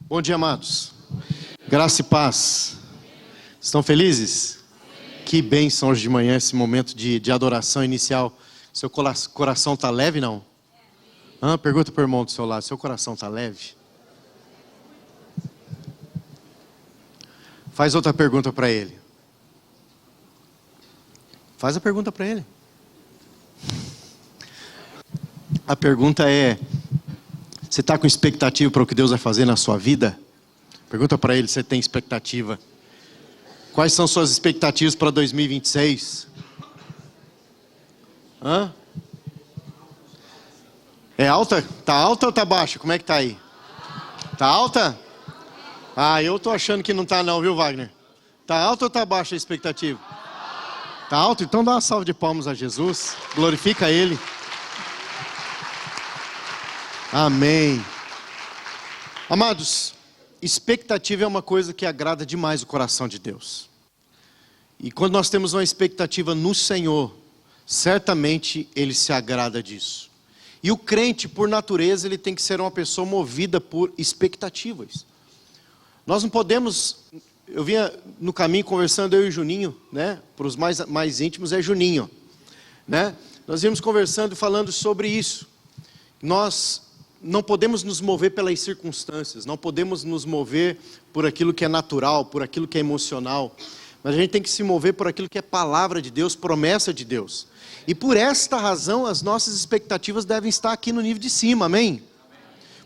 Bom dia, amados. Graça e paz. Estão felizes? Que bênção hoje de manhã, esse momento de adoração inicial. Seu coração está leve, não? Pergunta para o irmão do seu lado, seu coração está leve? Faz outra pergunta para ele. Faz a pergunta para ele. A pergunta é: você está com expectativa para o que Deus vai fazer na sua vida? Pergunta para ele se você tem expectativa. Quais são suas expectativas para 2026? É alta? Está alta ou está baixa? Como é que está aí? Está alta? Eu estou achando que não está não, viu, Wagner? Está alta ou está baixa a expectativa? Está alta? Então dá uma salva de palmas a Jesus. Glorifica Ele. Amém. Amados, expectativa é uma coisa que agrada demais o coração de Deus. E quando nós temos uma expectativa no Senhor, certamente Ele se agrada disso. E o crente, por natureza, ele tem que ser uma pessoa movida por expectativas. Nós não podemos... Eu vinha no caminho conversando, eu e o Juninho, né? Para os mais íntimos é Juninho, né? Nós íamos conversando e falando sobre isso. Nós não podemos nos mover pelas circunstâncias, não podemos nos mover por aquilo que é natural, por aquilo que é emocional, mas a gente tem que se mover por aquilo que é palavra de Deus, promessa de Deus. E por esta razão as nossas expectativas devem estar aqui no nível de cima, amém?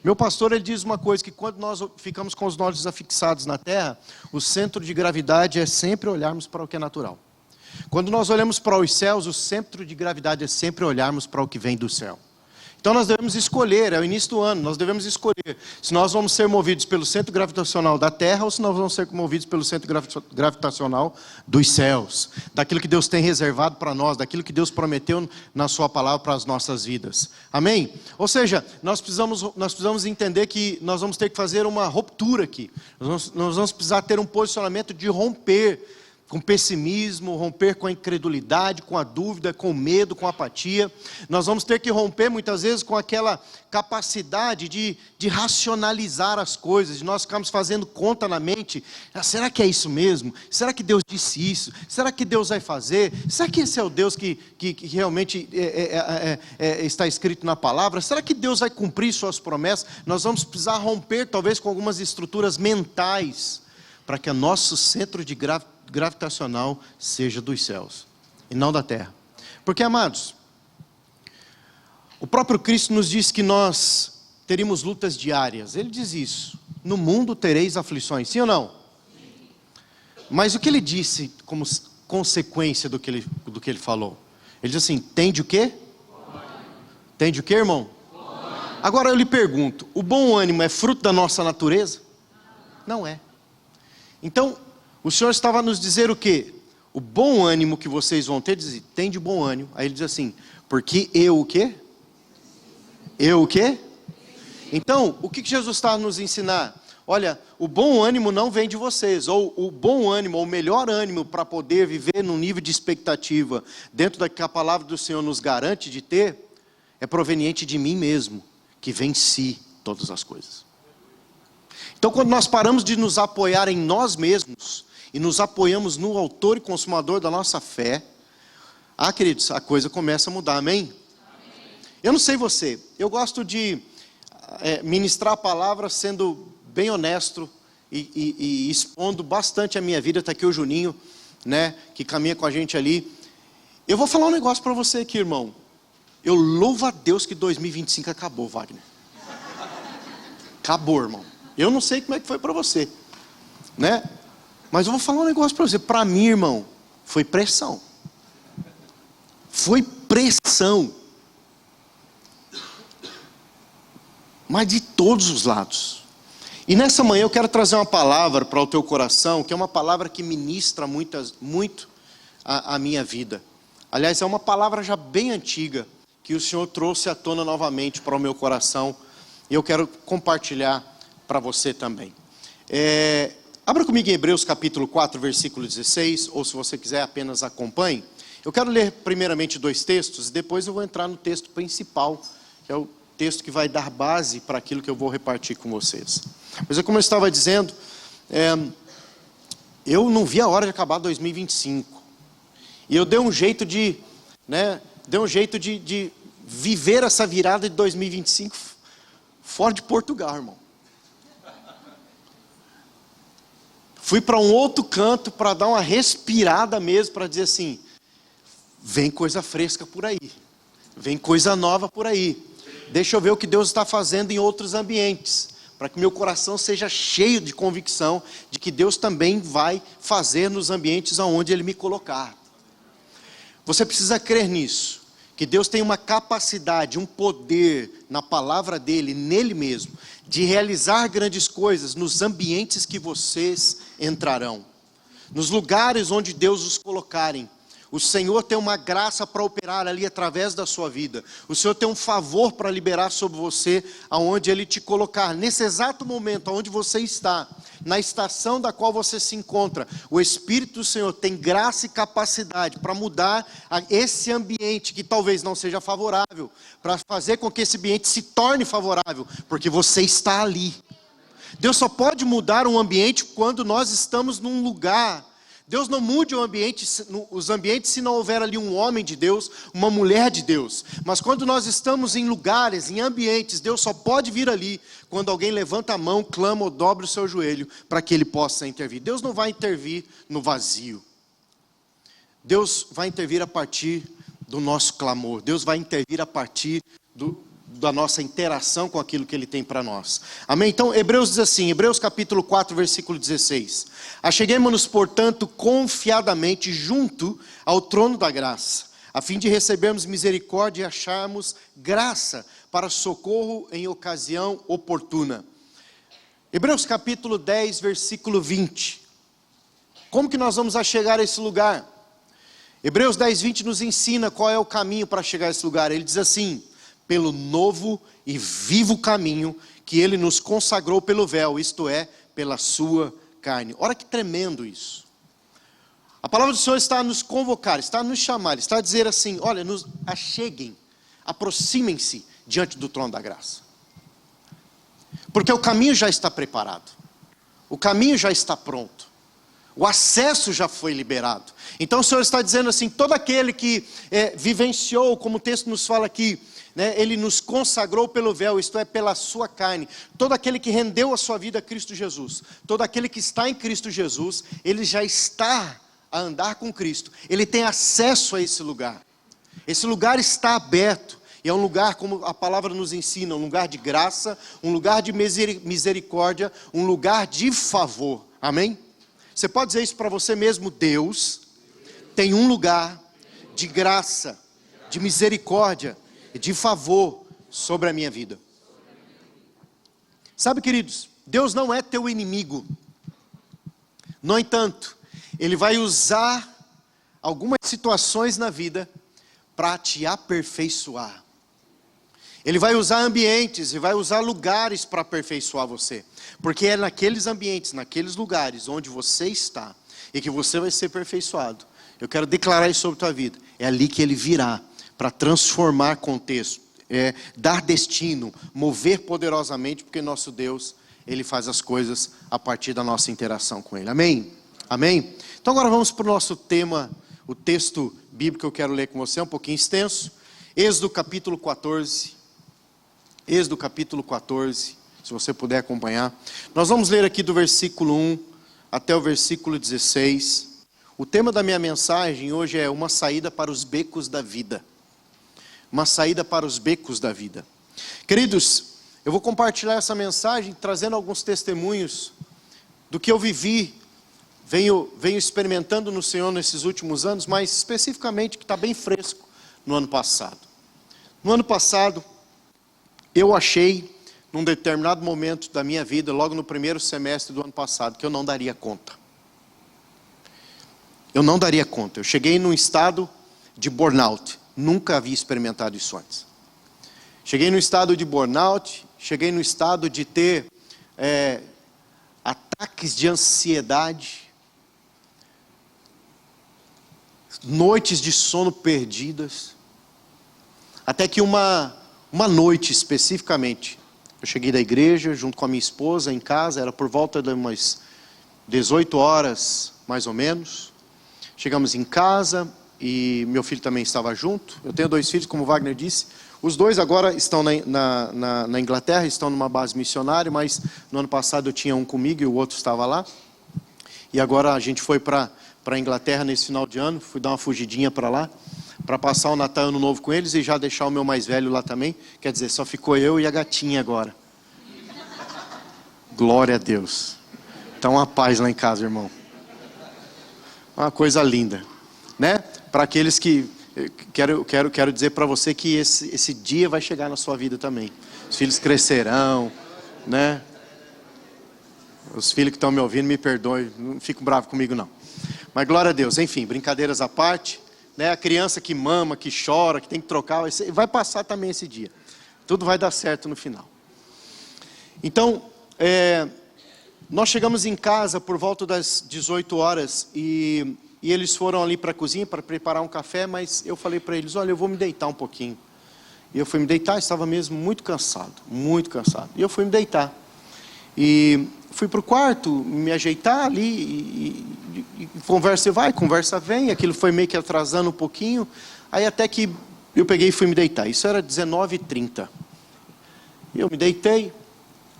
Meu pastor, ele diz uma coisa, que quando nós ficamos com os olhos afixados na terra, o centro de gravidade é sempre olharmos para o que é natural. Quando nós olhamos para os céus, o centro de gravidade é sempre olharmos para o que vem do céu. Então nós devemos escolher, é o início do ano, nós devemos escolher se nós vamos ser movidos pelo centro gravitacional da terra ou se nós vamos ser movidos pelo centro gravitacional dos céus, daquilo que Deus tem reservado para nós, daquilo que Deus prometeu na sua palavra para as nossas vidas. Amém? Ou seja, nós precisamos entender que nós vamos ter que fazer uma ruptura aqui. Nós vamos precisar ter um posicionamento de romper com pessimismo, romper com a incredulidade, com a dúvida, com o medo, com a apatia. Nós vamos ter que romper muitas vezes com aquela capacidade de racionalizar as coisas, de nós ficarmos fazendo conta na mente. Será que é isso mesmo? Será que Deus disse isso? Será que Deus vai fazer? Será que esse é o Deus que realmente está escrito na palavra? Será que Deus vai cumprir suas promessas? Nós vamos precisar romper talvez com algumas estruturas mentais, para que o nosso centro de gravitacional seja dos céus e não da terra. Porque, amados, o próprio Cristo nos diz que nós teríamos lutas diárias. Ele diz isso: no mundo tereis aflições, sim ou não? Sim. Mas o que ele disse como consequência do que ele falou? Ele diz assim: tende o quê? Tende o quê, irmão? Agora eu lhe pergunto, o bom ânimo é fruto da nossa natureza? Não é. Então, o Senhor estava a nos dizer o quê? O bom ânimo que vocês vão ter, diz, tem de bom ânimo. Aí ele diz assim: porque eu o quê? Eu o quê? Então, o que Jesus está a nos ensinar? Olha, o bom ânimo não vem de vocês, ou o bom ânimo, ou o melhor ânimo para poder viver num nível de expectativa, dentro da que a palavra do Senhor nos garante de ter, é proveniente de mim mesmo, que venci todas as coisas. Então, quando nós paramos de nos apoiar em nós mesmos e nos apoiamos no autor e consumador da nossa fé, queridos, a coisa começa a mudar, amém? Eu não sei você, eu gosto de ministrar a palavra sendo bem honesto e expondo bastante a minha vida. Está aqui o Juninho, né, que caminha com a gente ali. Eu vou falar um negócio para você aqui, irmão. Eu louvo a Deus que 2025 acabou, Wagner. Acabou, irmão. Eu não sei como é que foi para você, né? Mas eu vou falar um negócio para você. Para mim, irmão, foi pressão. Foi pressão. Mas de todos os lados. E nessa manhã eu quero trazer uma palavra para o teu coração, que é uma palavra que ministra muito a minha vida. Aliás, é uma palavra já bem antiga, que o Senhor trouxe à tona novamente para o meu coração. E eu quero compartilhar para você também. Abra comigo em Hebreus capítulo 4, versículo 16, ou se você quiser apenas acompanhe. Eu quero ler primeiramente 2 textos, e depois eu vou entrar no texto principal, que é o texto que vai dar base para aquilo que eu vou repartir com vocês. Mas como eu estava dizendo, eu não vi a hora de acabar 2025. E eu dei um jeito de viver essa virada de 2025 fora de Portugal, irmão. Fui para um outro canto para dar uma respirada mesmo, para dizer assim, vem coisa fresca por aí, vem coisa nova por aí. Deixa eu ver o que Deus está fazendo em outros ambientes, para que meu coração seja cheio de convicção de que Deus também vai fazer nos ambientes aonde Ele me colocar. Você precisa crer nisso, que Deus tem uma capacidade, um poder na palavra dEle, nele mesmo, de realizar grandes coisas nos ambientes que vocês entrarão, nos lugares onde Deus os colocarem. O Senhor tem uma graça para operar ali através da sua vida. O Senhor tem um favor para liberar sobre você, aonde Ele te colocar. Nesse exato momento, aonde você está, na estação da qual você se encontra, o Espírito do Senhor tem graça e capacidade para mudar esse ambiente que talvez não seja favorável, para fazer com que esse ambiente se torne favorável, porque você está ali. Deus só pode mudar um ambiente quando nós estamos num lugar. Deus não mude os ambientes se não houver ali um homem de Deus, uma mulher de Deus. Mas quando nós estamos em lugares, em ambientes, Deus só pode vir ali quando alguém levanta a mão, clama ou dobra o seu joelho para que Ele possa intervir. Deus não vai intervir no vazio. Deus vai intervir a partir do nosso clamor. Deus vai intervir a partir da nossa interação com aquilo que Ele tem para nós. Amém? Então, Hebreus diz assim, Hebreus capítulo 4, versículo 16. Acheguemo-nos, portanto, confiadamente junto ao trono da graça, a fim de recebermos misericórdia e acharmos graça para socorro em ocasião oportuna. Hebreus capítulo 10, versículo 20. Como que nós vamos chegar a esse lugar? Hebreus 10, 20 nos ensina qual é o caminho para chegar a esse lugar. Ele diz assim, pelo novo e vivo caminho que Ele nos consagrou pelo véu, isto é, pela sua carne. Olha que tremendo isso. A palavra do Senhor está a nos convocar, está a nos chamar, está a dizer assim, olha, nos acheguem, aproximem-se diante do trono da graça. Porque o caminho já está preparado, o caminho já está pronto, o acesso já foi liberado. Então o Senhor está dizendo assim, todo aquele que vivenciou, como o texto nos fala aqui, Ele nos consagrou pelo véu, isto é, pela sua carne. Todo aquele que rendeu a sua vida a Cristo Jesus, todo aquele que está em Cristo Jesus, ele já está a andar com Cristo. Ele tem acesso a esse lugar. Esse lugar está aberto. E é um lugar, como a palavra nos ensina, um lugar de graça, um lugar de misericórdia, um lugar de favor. Amém? Você pode dizer isso para você mesmo, Deus tem um lugar de graça, de misericórdia, de favor sobre a minha vida. Sabe, queridos, Deus não é teu inimigo. No entanto, Ele vai usar algumas situações na vida para te aperfeiçoar. Ele vai usar ambientes e vai usar lugares para aperfeiçoar você. Porque é naqueles ambientes, naqueles lugares onde você está e que você vai ser aperfeiçoado. Eu quero declarar isso sobre a tua vida. É ali que Ele virá para transformar contexto, dar destino, mover poderosamente, porque nosso Deus, Ele faz as coisas a partir da nossa interação com Ele. Amém? Amém? Então agora vamos para o nosso tema, o texto bíblico que eu quero ler com você, é um pouquinho extenso. Êxodo capítulo 14. Êxodo capítulo 14, se você puder acompanhar. Nós vamos ler aqui do versículo 1 até o versículo 16. O tema da minha mensagem hoje é uma saída para os becos da vida. Uma saída para os becos da vida. Queridos, eu vou compartilhar essa mensagem trazendo alguns testemunhos do que eu vivi, venho experimentando no Senhor nesses últimos anos, mas especificamente que está bem fresco no ano passado. No ano passado, eu achei, num determinado momento da minha vida, logo no primeiro semestre do ano passado, que eu não daria conta. Eu não daria conta. Eu cheguei num estado de burnout. Nunca havia experimentado isso antes. Cheguei no estado de burnout, cheguei no estado de ter ataques de ansiedade, noites de sono perdidas, até que uma uma noite especificamente, eu cheguei da igreja junto com a minha esposa em casa, era por volta de umas 18 horas, mais ou menos. Chegamos em casa e meu filho também estava junto. Eu tenho 2 filhos, como o Wagner disse. Os 2 agora estão na Inglaterra, estão numa base missionária, mas no ano passado eu tinha um comigo e o outro estava lá. E agora a gente foi para a Inglaterra nesse final de ano, fui dar uma fugidinha para lá, para passar o Natal e Ano Novo com eles e já deixar o meu mais velho lá também. Quer dizer, só ficou eu e a gatinha agora. Glória a Deus. Tá uma paz lá em casa, irmão. Uma coisa linda, né? Para aqueles que... Quero dizer para você que esse dia vai chegar na sua vida também. Os filhos crescerão, né? Os filhos que estão me ouvindo, me perdoem, não fico bravo comigo não. Mas glória a Deus, enfim, brincadeiras à parte, né? A criança que mama, que chora, que tem que trocar, vai passar também esse dia. Tudo vai dar certo no final. Então, nós chegamos em casa por volta das 18 horas e eles foram ali para a cozinha para preparar um café, mas eu falei para eles, olha, eu vou me deitar um pouquinho. E eu fui me deitar, estava mesmo muito cansado. E eu fui me deitar. E fui para o quarto, me ajeitar ali, e conversa vai, conversa vem, aquilo foi meio que atrasando um pouquinho, aí até que eu peguei e fui me deitar. Isso era 19h30. Eu me deitei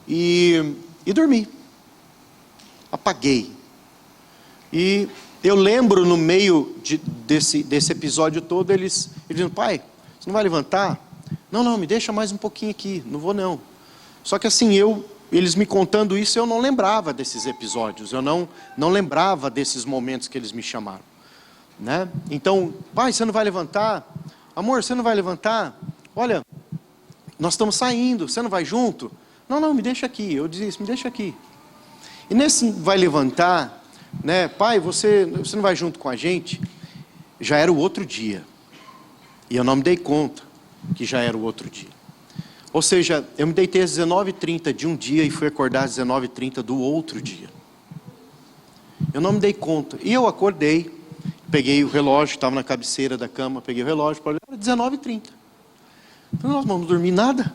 e dormi. Apaguei. E eu lembro no meio desse episódio todo, eles dizendo, pai, você não vai levantar? Não, me deixa mais um pouquinho aqui, não vou não. Só que assim, eles me contando isso, eu não lembrava desses episódios, eu não lembrava desses momentos que eles me chamaram, né? Então, pai, você não vai levantar? Amor, você não vai levantar? Olha, nós estamos saindo, você não vai junto? Não, me deixa aqui, eu dizia isso, me deixa aqui. E nesse vai levantar, né, pai, você não vai junto com a gente? Já era o outro dia, e eu não me dei conta que já era o outro dia. Ou seja, eu me deitei às 19h30 de um dia e fui acordar às 19h30 do outro dia. Eu não me dei conta. E eu acordei, peguei o relógio, estava na cabeceira da cama, peguei o relógio, para olhar, era 19h30. Falei, nossa, mas não dormi nada.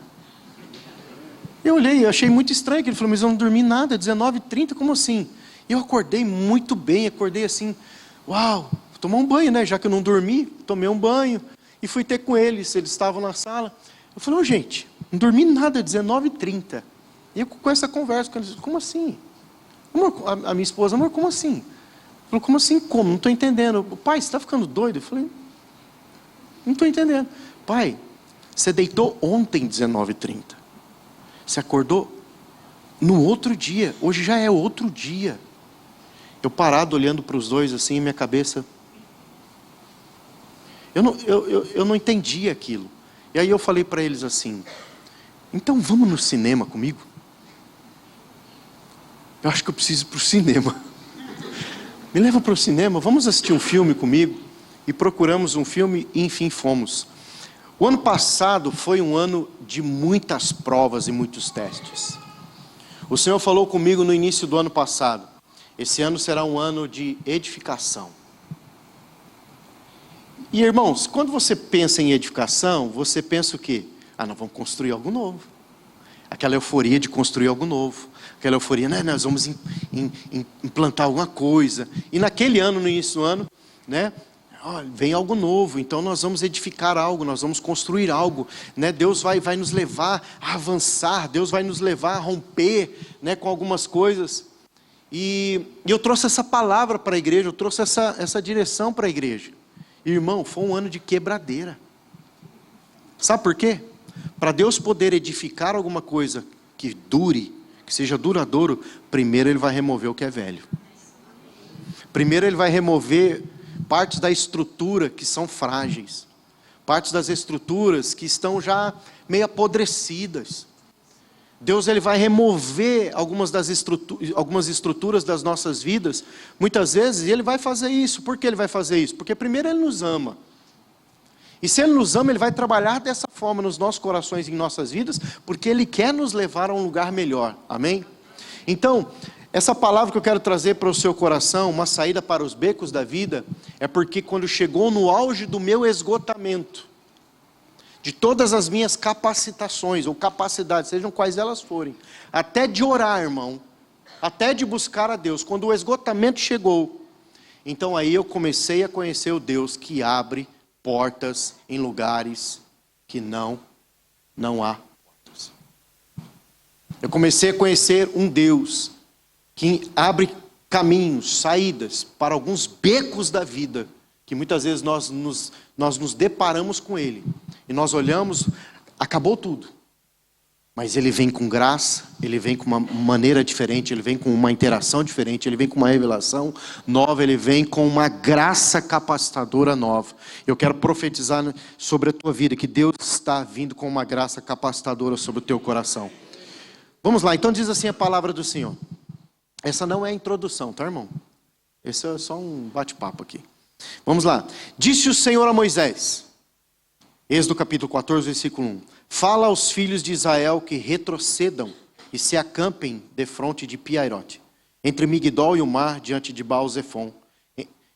Eu olhei, eu achei muito estranho, que ele falou, mas eu não dormi nada, 19h30, como assim? E eu acordei muito bem, acordei assim, uau, vou tomar um banho, né? Já que eu não dormi, tomei um banho e fui ter com eles estavam na sala. Eu falei, gente, não dormi nada, 19h30. E eu com essa conversa com eles, como assim? Amor, a minha esposa, amor, como assim? Ele falou, como assim, como? Não estou entendendo. Pai, você está ficando doido? Eu falei, não estou entendendo. Pai, você deitou ontem 19h30. Você acordou no outro dia, hoje já é outro dia. Eu parado olhando para os dois assim, minha cabeça... Eu não entendi aquilo. E aí eu falei para eles assim, então vamos no cinema comigo? Eu acho que eu preciso ir para o cinema. Me leva para o cinema, vamos assistir um filme comigo? E procuramos um filme e enfim fomos. O ano passado foi um ano de muitas provas e muitos testes. O Senhor falou comigo no início do ano passado, esse ano será um ano de edificação. E irmãos, quando você pensa em edificação, você pensa o quê? Nós vamos construir algo novo. Aquela euforia de construir algo novo. Aquela euforia, né? Nós vamos implantar alguma coisa. E naquele ano, no início do ano, né? Vem algo novo, então nós vamos edificar algo, nós vamos construir algo, né? Deus vai nos levar a avançar, Deus vai nos levar a romper, né, com algumas coisas. E eu trouxe essa palavra para a igreja, eu trouxe essa direção para a igreja. Irmão, foi um ano de quebradeira. Sabe por quê? Para Deus poder edificar alguma coisa que dure, que seja duradouro, primeiro Ele vai remover o que é velho. Primeiro Ele vai remover partes da estrutura que são frágeis. Partes das estruturas que estão já meio apodrecidas. Deus ele vai remover algumas estruturas das nossas vidas, muitas vezes, e Ele vai fazer isso. Por que Ele vai fazer isso? Porque primeiro Ele nos ama. E se Ele nos ama, Ele vai trabalhar dessa forma nos nossos corações e em nossas vidas, porque Ele quer nos levar a um lugar melhor. Amém? Então, essa palavra que eu quero trazer para o seu coração, uma saída para os becos da vida, é porque quando chegou no auge do meu esgotamento, de todas as minhas capacitações ou capacidades, sejam quais elas forem, até de orar, irmão, até de buscar a Deus, quando o esgotamento chegou, então aí eu comecei a conhecer o Deus que abre portas em lugares que não há portas. Eu comecei a conhecer um Deus que abre caminhos, saídas para alguns becos da vida, que muitas vezes nós nos deparamos com Ele, e nós olhamos, acabou tudo. Mas Ele vem com graça, Ele vem com uma maneira diferente, Ele vem com uma interação diferente, Ele vem com uma revelação nova, Ele vem com uma graça capacitadora nova. Eu quero profetizar sobre a tua vida, que Deus está vindo com uma graça capacitadora sobre o teu coração. Vamos lá, então diz assim a palavra do Senhor. Essa não é a introdução, tá, irmão? Esse é só um bate-papo aqui. Vamos lá. Disse o Senhor a Moisés, Êxodo capítulo 14, versículo 1. Fala aos filhos de Israel que retrocedam e se acampem defronte de Piairote, entre Migdol e o mar, diante de Baal-Zefon.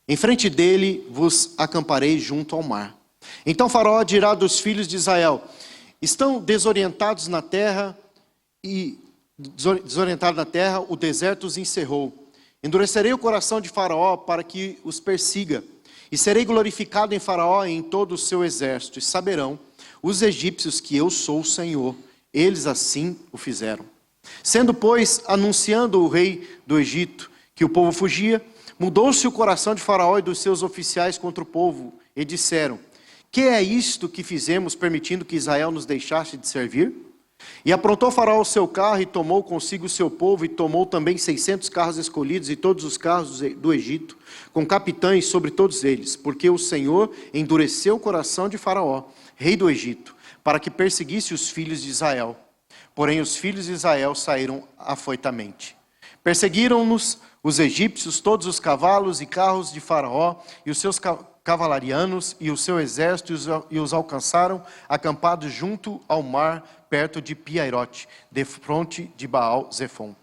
Em frente dele vos acamparei junto ao mar. Então Faraó dirá dos filhos de Israel, estão desorientados na terra, o deserto os encerrou. Endurecerei o coração de Faraó para que os persiga, e serei glorificado em Faraó e em todo o seu exército, e saberão os egípcios que eu sou o Senhor. Eles assim o fizeram. Sendo, pois, anunciando o rei do Egito que o povo fugia, mudou-se o coração de Faraó e dos seus oficiais contra o povo, e disseram, que é isto que fizemos, permitindo que Israel nos deixasse de servir? E aprontou Faraó o seu carro, e tomou consigo o seu povo, e tomou também 600 carros escolhidos, e todos os carros do Egito, com capitães sobre todos eles, porque o Senhor endureceu o coração de Faraó, rei do Egito, para que perseguisse os filhos de Israel. Porém os filhos de Israel saíram afoitamente. Perseguiram-nos os egípcios, todos os cavalos e carros de Faraó, e os seus cavalarianos, e o seu exército, e os alcançaram, acampados junto ao mar, perto de Piairote, defronte de Baal-Zefon.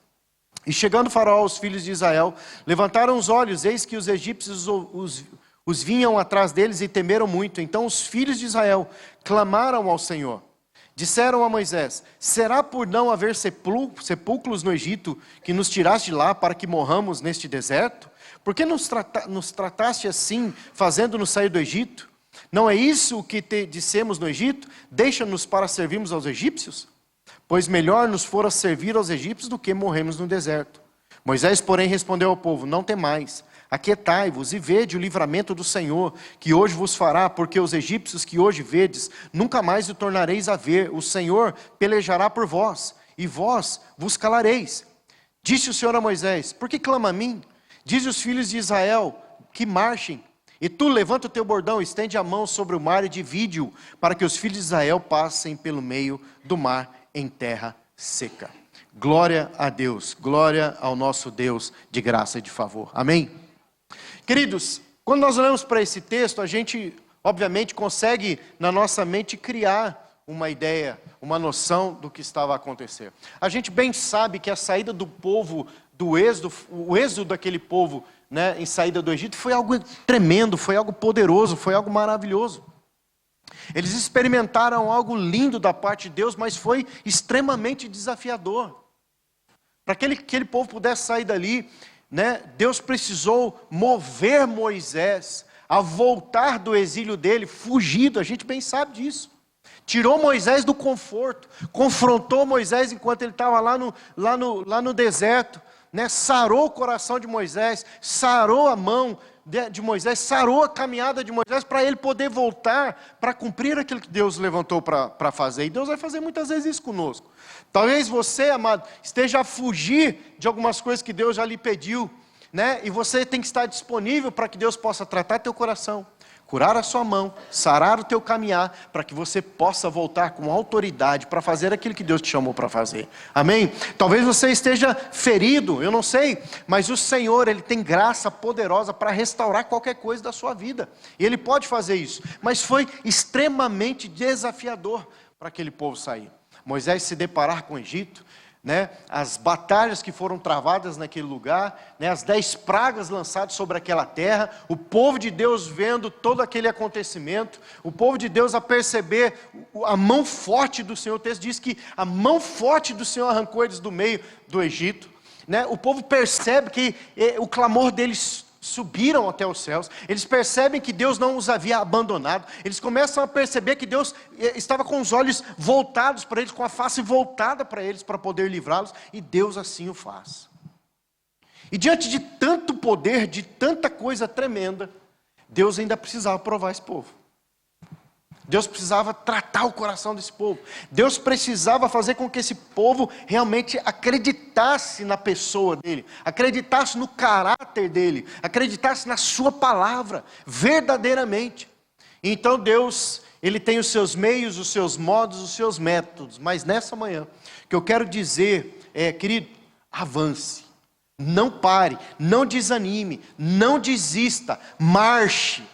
E chegando Faraó aos filhos de Israel, levantaram os olhos, eis que os egípcios os vinham atrás deles e temeram muito. Então os filhos de Israel clamaram ao Senhor. Disseram a Moisés, será por não haver sepulcros no Egito, que nos tiraste de lá para que morramos neste deserto? Por que nos trataste assim, fazendo-nos sair do Egito? Não é isso o que te dissemos no Egito? Deixa-nos para servirmos aos egípcios? Pois melhor nos fora servir aos egípcios do que morrermos no deserto. Moisés, porém, respondeu ao povo, não temais, aquietai-vos e vede o livramento do Senhor, que hoje vos fará, porque os egípcios que hoje vedes, nunca mais o tornareis a ver. O Senhor pelejará por vós, e vós vos calareis. Disse o Senhor a Moisés, por que clama a mim? Diz os filhos de Israel que marchem. E tu levanta o teu bordão, estende a mão sobre o mar e divide-o, para que os filhos de Israel passem pelo meio do mar em terra seca. Glória a Deus, glória ao nosso Deus de graça e de favor. Amém? Queridos, quando nós olhamos para esse texto, a gente obviamente consegue na nossa mente criar uma ideia, uma noção do que estava a acontecer. A gente bem sabe que a saída do povo do êxodo, o êxodo daquele povo, né, em saída do Egito, foi algo tremendo, foi algo poderoso, foi algo maravilhoso. Eles experimentaram algo lindo da parte de Deus, mas foi extremamente desafiador. Para que aquele povo pudesse sair dali, né, Deus precisou mover Moisés a voltar do exílio dele, fugido, a gente bem sabe disso. Tirou Moisés do conforto, confrontou Moisés enquanto ele estava lá no deserto, né, sarou o coração de Moisés, sarou a mão de Moisés, sarou a caminhada de Moisés para ele poder voltar para cumprir aquilo que Deus levantou para fazer. E Deus vai fazer muitas vezes isso conosco. Talvez você, amado, esteja a fugir de algumas coisas que Deus já lhe pediu, né? E você tem que estar disponível para que Deus possa tratar teu coração, curar a sua mão, sarar o teu caminhar, para que você possa voltar com autoridade para fazer aquilo que Deus te chamou para fazer. Amém? Talvez você esteja ferido, eu não sei, mas o Senhor, Ele tem graça poderosa para restaurar qualquer coisa da sua vida. E Ele pode fazer isso, mas foi extremamente desafiador para aquele povo sair. Moisés se deparar com o Egito, né, as batalhas que foram travadas naquele lugar, né, as 10 pragas lançadas sobre aquela terra, o povo de Deus vendo todo aquele acontecimento, o povo de Deus a perceber a mão forte do Senhor. O texto diz que a mão forte do Senhor arrancou eles do meio do Egito, né? O povo percebe que o clamor deles subiram até os céus, eles percebem que Deus não os havia abandonado, eles começam a perceber que Deus estava com os olhos voltados para eles, com a face voltada para eles, para poder livrá-los, e Deus assim o faz. E diante de tanto poder, de tanta coisa tremenda, Deus ainda precisava provar esse povo. Deus precisava tratar o coração desse povo. Deus precisava fazer com que esse povo realmente acreditasse na pessoa dele, acreditasse no caráter dele, acreditasse na sua palavra, verdadeiramente. Então Deus, Ele tem os seus meios, os seus modos, os seus métodos. Mas nessa manhã, o que eu quero dizer é, querido, avance. Não pare, não desanime, não desista, marche.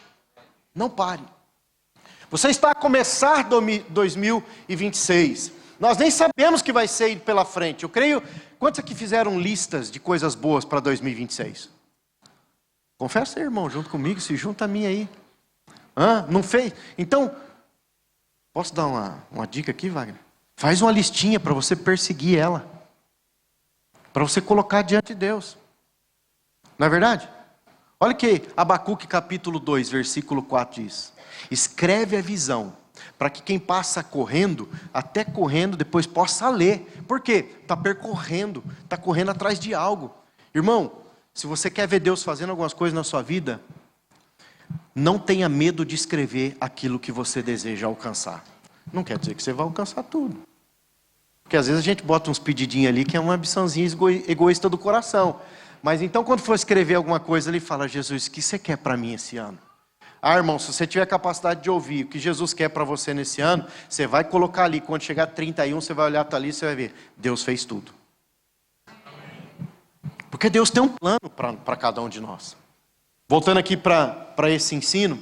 Não pare. Você está a começar 2026. Nós nem sabemos o que vai ser pela frente. Eu creio, quantos aqui fizeram listas de coisas boas para 2026? Confessa aí, irmão, junto comigo, se junta a mim aí. Não fez? Então, posso dar uma dica aqui, Wagner? Faz uma listinha para você perseguir ela. Para você colocar diante de Deus. Não é verdade? Olha o que Abacuque capítulo 2, versículo 4 diz. Escreve a visão, para que quem passa correndo, até correndo, depois possa ler. Por quê? Está percorrendo, está correndo atrás de algo. Irmão, se você quer ver Deus fazendo algumas coisas na sua vida, não tenha medo de escrever aquilo que você deseja alcançar. Não quer dizer que você vai alcançar tudo. Porque às vezes a gente bota uns pedidinhos ali, que é uma ambiçãozinha egoísta do coração. Mas então quando for escrever alguma coisa, ele fala, Jesus, o que você quer para mim esse ano? Irmão, se você tiver capacidade de ouvir o que Jesus quer para você nesse ano, você vai colocar ali, quando chegar 31, você vai olhar para ali e você vai ver, Deus fez tudo. Porque Deus tem um plano para cada um de nós. Voltando aqui para esse ensino,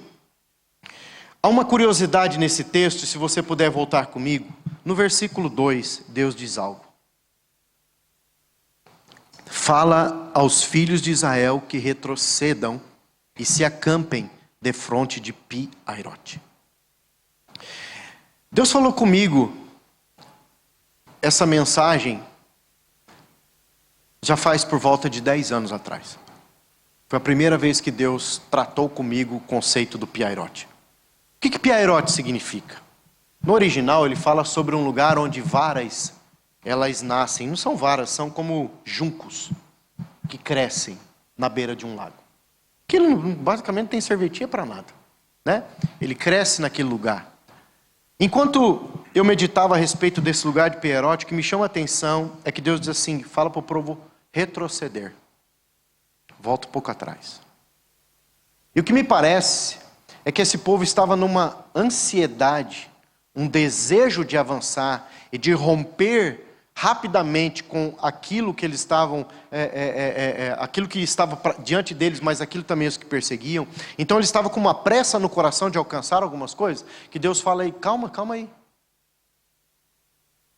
há uma curiosidade nesse texto, se você puder voltar comigo, no versículo 2, Deus diz algo. Fala aos filhos de Israel que retrocedam e se acampem defronte de Pi-Hairote. Deus falou comigo essa mensagem já faz por volta de 10 anos atrás. Foi a primeira vez que Deus tratou comigo o conceito do Pi-Hairote. O que Pi-Hairote significa? No original ele fala sobre um lugar onde varas, elas nascem. Não são varas, são como juncos que crescem na beira de um lago. Aquilo basicamente não tem serventia para nada, né? Ele cresce naquele lugar. Enquanto eu meditava a respeito desse lugar de Pi-Hairote, o que me chama a atenção é que Deus diz assim, fala para o povo retroceder. Volta um pouco atrás. E o que me parece é que esse povo estava numa ansiedade, um desejo de avançar e de romper rapidamente com aquilo que eles estavam, aquilo que estava diante deles, mas aquilo também os que perseguiam. Então eles estavam com uma pressa no coração de alcançar algumas coisas, que Deus fala aí, calma aí.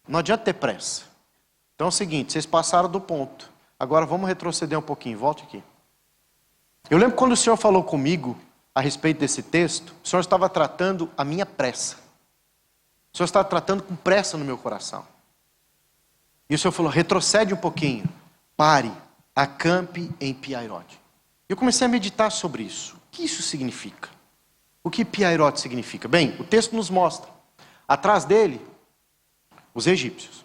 Não adianta ter pressa. Então é o seguinte, vocês passaram do ponto. Agora vamos retroceder um pouquinho, volte aqui. Eu lembro quando o Senhor falou comigo a respeito desse texto, o Senhor estava tratando a minha pressa. O Senhor estava tratando com pressa no meu coração. E o Senhor falou, retrocede um pouquinho, pare, acampe em Pi-Hairote. Eu comecei a meditar sobre isso. O que isso significa? O que Pi-Hairote significa? Bem, o texto nos mostra. Atrás dele, os egípcios.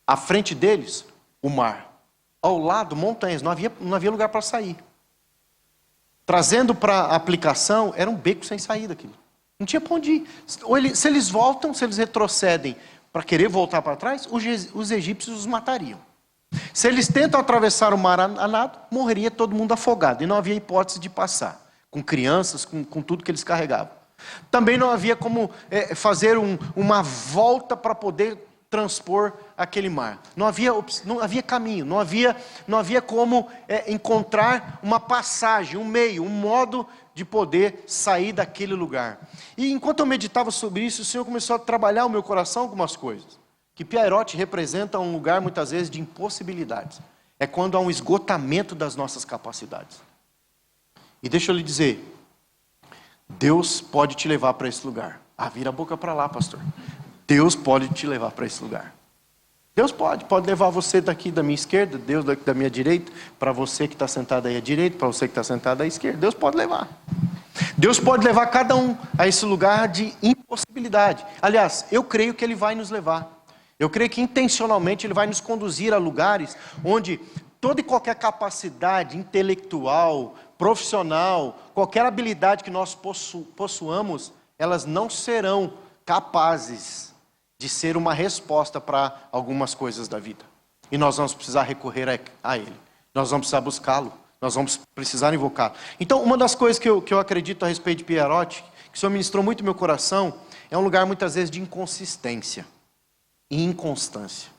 À frente deles, o mar. Ao lado, montanhas. Não havia lugar para sair. Trazendo para a aplicação, era um beco sem saída aquilo. Não tinha para onde ir. Se eles voltam, se eles retrocedem para querer voltar para trás, os egípcios os matariam. Se eles tentam atravessar o mar a nado, morreria todo mundo afogado. E não havia hipótese de passar. Com crianças, com tudo que eles carregavam. Também não havia como fazer uma volta para poder transpor aquele mar. Não havia caminho, não havia como encontrar uma passagem, um meio, um modo de poder sair daquele lugar. E enquanto eu meditava sobre isso, o Senhor começou a trabalhar o meu coração algumas coisas. que Pierotti representa um lugar muitas vezes de impossibilidades. É quando há um esgotamento das nossas capacidades. E deixa eu lhe dizer, Deus pode te levar para esse lugar. Ah, vira a boca para lá, pastor. Deus pode te levar para esse lugar. Deus pode levar você daqui da minha esquerda, Deus daqui da minha direita, para você que está sentado aí à direita, para você que está sentado à esquerda. Deus pode levar. Deus pode levar cada um a esse lugar de impossibilidade. Aliás, eu creio que Ele vai nos levar. Eu creio que intencionalmente Ele vai nos conduzir a lugares onde toda e qualquer capacidade intelectual, profissional, qualquer habilidade que nós possuamos, elas não serão capazes de ser uma resposta para algumas coisas da vida. E nós vamos precisar recorrer a Ele. Nós vamos precisar buscá-lo. Nós vamos precisar invocá-lo. Então, uma das coisas que eu acredito a respeito de Pierotti, que o Senhor ministrou muito no meu coração, é um lugar muitas vezes de inconsistência e inconstância.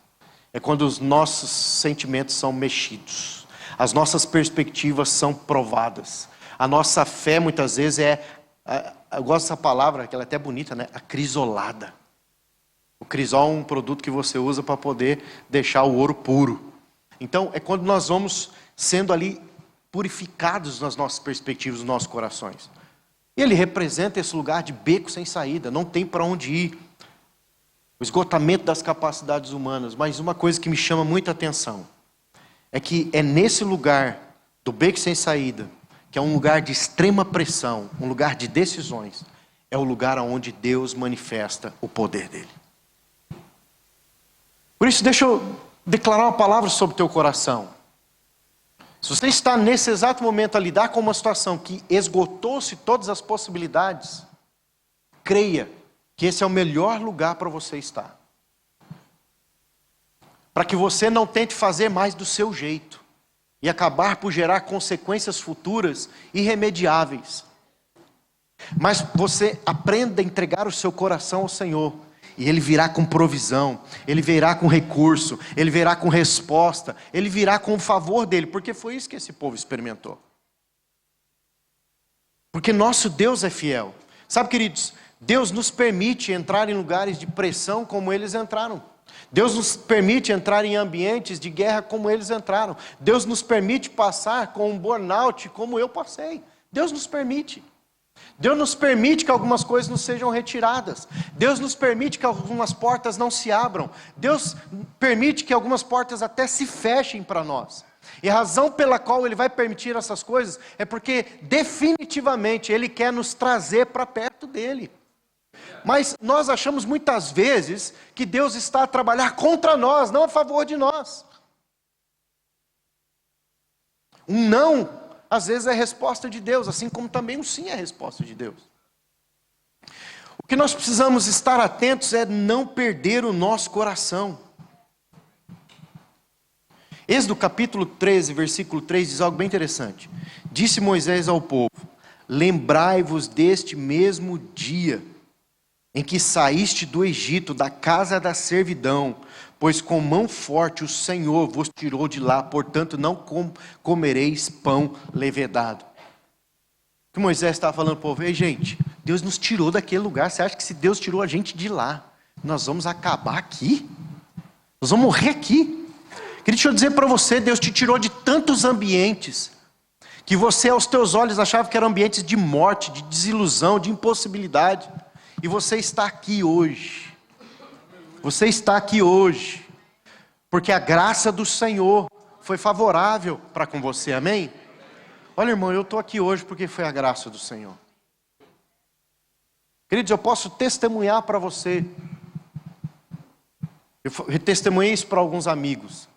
É quando os nossos sentimentos são mexidos. As nossas perspectivas são provadas. A nossa fé muitas vezes eu gosto dessa palavra, que ela é até bonita, né? Acrisolada. O crisol é um produto que você usa para poder deixar o ouro puro. Então, é quando nós vamos sendo ali purificados nas nossas perspectivas, nos nossos corações. Ele representa esse lugar de beco sem saída, não tem para onde ir. O esgotamento das capacidades humanas. Mas uma coisa que me chama muita atenção é que é nesse lugar do beco sem saída, que é um lugar de extrema pressão, um lugar de decisões, é o lugar onde Deus manifesta o poder dele. Por isso, deixa eu declarar uma palavra sobre o teu coração. Se você está nesse exato momento a lidar com uma situação que esgotou-se todas as possibilidades, creia que esse é o melhor lugar para você estar. Para que você não tente fazer mais do seu jeito e acabar por gerar consequências futuras irremediáveis. Mas você aprenda a entregar o seu coração ao Senhor. E Ele virá com provisão, Ele virá com recurso, Ele virá com resposta, Ele virá com o favor dEle, porque foi isso que esse povo experimentou. Porque nosso Deus é fiel. Sabe, queridos, Deus nos permite entrar em lugares de pressão como eles entraram. Deus nos permite entrar em ambientes de guerra como eles entraram. Deus nos permite passar com um burnout como eu passei. Deus nos permite. Deus nos permite que algumas coisas nos sejam retiradas. Deus nos permite que algumas portas não se abram. Deus permite que algumas portas até se fechem para nós. E a razão pela qual Ele vai permitir essas coisas é porque definitivamente Ele quer nos trazer para perto dEle. Mas nós achamos muitas vezes que Deus está a trabalhar contra nós, não a favor de nós. Um não, às vezes é resposta de Deus, assim como também um sim é resposta de Deus. O que nós precisamos estar atentos é não perder o nosso coração. Êxodo capítulo 13, versículo 3 diz algo bem interessante. Disse Moisés ao povo: lembrai-vos deste mesmo dia em que saíste do Egito, da casa da servidão, pois com mão forte o Senhor vos tirou de lá, portanto não comereis pão levedado. O que Moisés estava falando para o povo: ei, gente, Deus nos tirou daquele lugar. Você acha que se Deus tirou a gente de lá, nós vamos acabar aqui? Nós vamos morrer aqui? Queria dizer para você, Deus te tirou de tantos ambientes, que você aos teus olhos achava que eram ambientes de morte, de desilusão, de impossibilidade. E você está aqui hoje. Você está aqui hoje, porque a graça do Senhor foi favorável para com você, amém? Olha, irmão, eu estou aqui hoje porque foi a graça do Senhor. Queridos, eu posso testemunhar para você. Eu testemunhei isso para alguns amigos.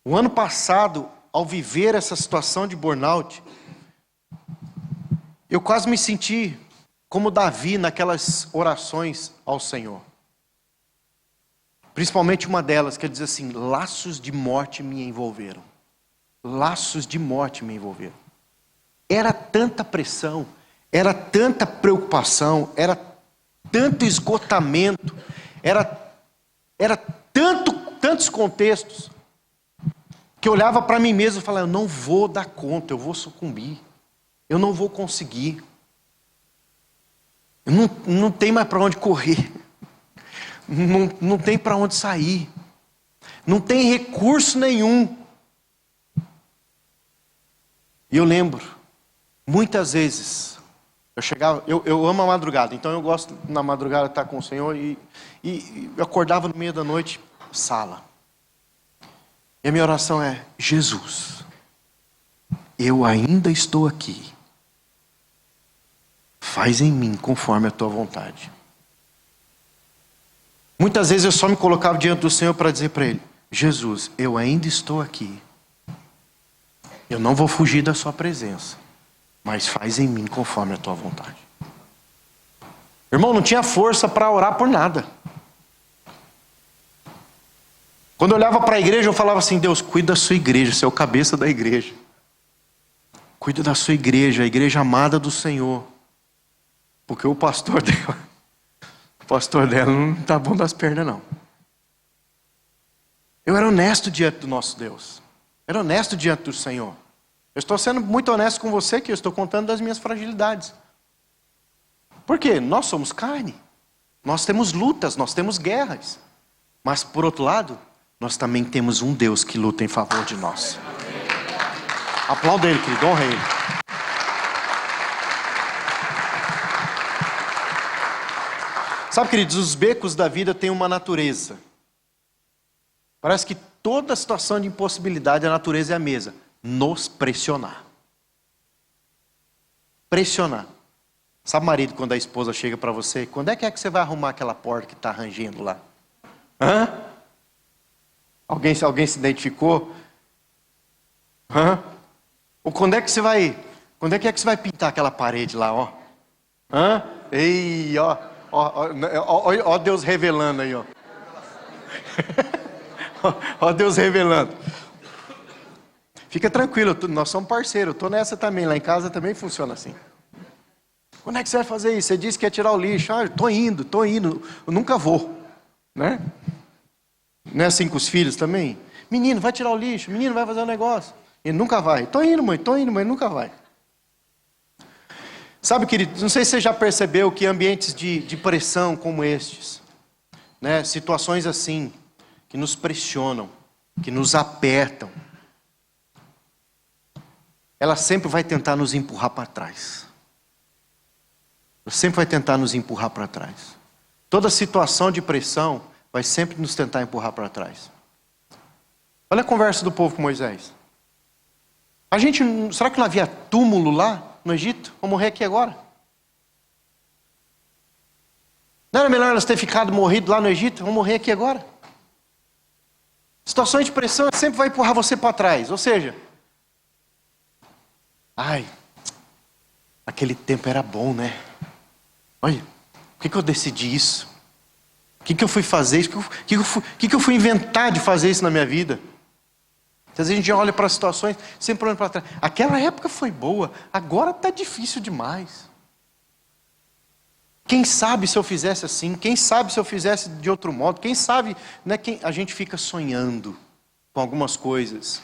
O ano passado, ao viver essa situação de burnout, eu quase me senti como Davi naquelas orações ao Senhor. Principalmente uma delas, que diz assim: laços de morte me envolveram. Laços de morte me envolveram. Era tanta pressão, era tanta preocupação, era tanto esgotamento, era tantos contextos, que eu olhava para mim mesmo e falava: eu não vou dar conta, eu vou sucumbir, eu não vou conseguir. Não tem mais para onde correr. não tem para onde sair. Não tem recurso nenhum. E eu lembro, muitas vezes, eu amo a madrugada, então eu gosto na madrugada de estar com o Senhor e eu acordava no meio da noite, sala. E a minha oração é: Jesus, eu ainda estou aqui. Faz em mim conforme a tua vontade. Muitas vezes eu só me colocava diante do Senhor para dizer para Ele: Jesus, eu ainda estou aqui. Eu não vou fugir da sua presença, mas faz em mim conforme a tua vontade. Irmão, não tinha força para orar por nada. Quando eu olhava para a igreja, eu falava assim: Deus, cuida da sua igreja, você é o cabeça da igreja. Cuida da sua igreja, a igreja amada do Senhor. Porque o pastor dela não está bom das pernas, não. Eu era honesto diante do nosso Deus. Era honesto diante do Senhor. Eu estou sendo muito honesto com você, que eu estou contando das minhas fragilidades. Por quê? Nós somos carne. Nós temos lutas, nós temos guerras. Mas, por outro lado, nós também temos um Deus que luta em favor de nós. Aplauda Ele, querido, honra Ele. Sabe, queridos, os becos da vida têm uma natureza. Parece que toda situação de impossibilidade, a natureza é a mesma: nos pressionar. Pressionar. Sabe, marido, quando a esposa chega para você: quando é que você vai arrumar aquela porta que está rangendo lá? Hã? Alguém se identificou? Hã? Ou quando é que você vai pintar aquela parede lá, ó? Hã? Ei, ó Deus revelando aí, ó. Ó Deus revelando. Fica tranquilo, nós somos parceiros, eu estou nessa também, lá em casa também funciona assim. Quando é que você vai fazer isso? Você disse que ia tirar o lixo. Ah, estou indo, eu nunca vou. Né? Não é assim com os filhos também? Menino, vai tirar o lixo, menino, vai fazer um negócio. Ele nunca vai. Estou indo, mãe, nunca vai. Sabe, querido, não sei se você já percebeu que ambientes de pressão como estes, né, situações assim, que nos pressionam, que nos apertam, ela sempre vai tentar nos empurrar para trás. Ela sempre vai tentar nos empurrar para trás. Toda situação de pressão vai sempre nos tentar empurrar para trás. Olha a conversa do povo com Moisés. Será que não havia túmulo lá no Egito? Vamos morrer aqui agora. Não era melhor nós ter morrido lá no Egito? Vamos morrer aqui agora. Situações de pressão sempre vai empurrar você para trás. Ou seja, aquele tempo era bom, né? Olha, por que eu decidi isso? O que eu fui fazer isso? O que eu fui inventar de fazer isso na minha vida? Às vezes a gente olha para as situações, sempre olhando para trás. Aquela época foi boa, agora está difícil demais. Quem sabe se eu fizesse assim? Quem sabe se eu fizesse de outro modo? Quem sabe, né? A gente fica sonhando com algumas coisas.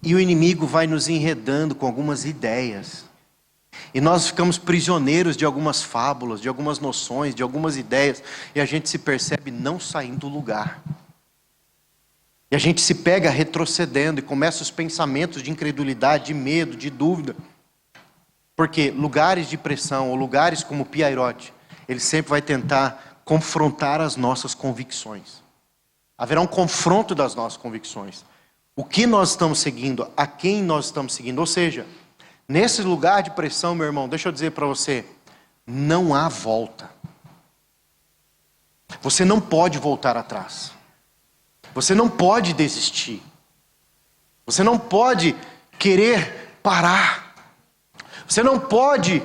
E o inimigo vai nos enredando com algumas ideias. E nós ficamos prisioneiros de algumas fábulas, de algumas noções, de algumas ideias. E a gente se percebe não saindo do lugar. E a gente se pega retrocedendo e começa os pensamentos de incredulidade, de medo, de dúvida. Porque lugares de pressão, ou lugares como Piairote, ele sempre vai tentar confrontar as nossas convicções. Haverá um confronto das nossas convicções. O que nós estamos seguindo, a quem nós estamos seguindo. Ou seja, nesse lugar de pressão, meu irmão, deixa eu dizer para você, não há volta. Você não pode voltar atrás. Você não pode desistir. Você não pode querer parar. Você não pode,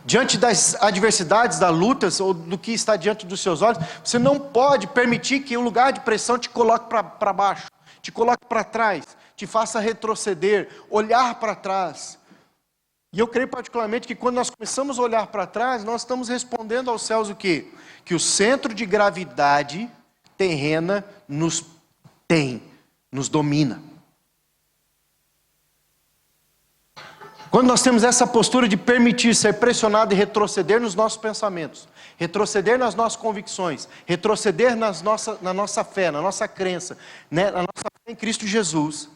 diante das adversidades, das lutas, ou do que está diante dos seus olhos, você não pode permitir que o lugar de pressão te coloque para baixo, te coloque para trás, te faça retroceder, olhar para trás. E eu creio particularmente que quando nós começamos a olhar para trás, nós estamos respondendo aos céus o quê? Que o centro de gravidade terrena nos domina. Quando nós temos essa postura de permitir ser pressionado e retroceder nos nossos pensamentos, retroceder nas nossas convicções, retroceder na nossa fé, na nossa crença, né, na nossa fé em Cristo Jesus,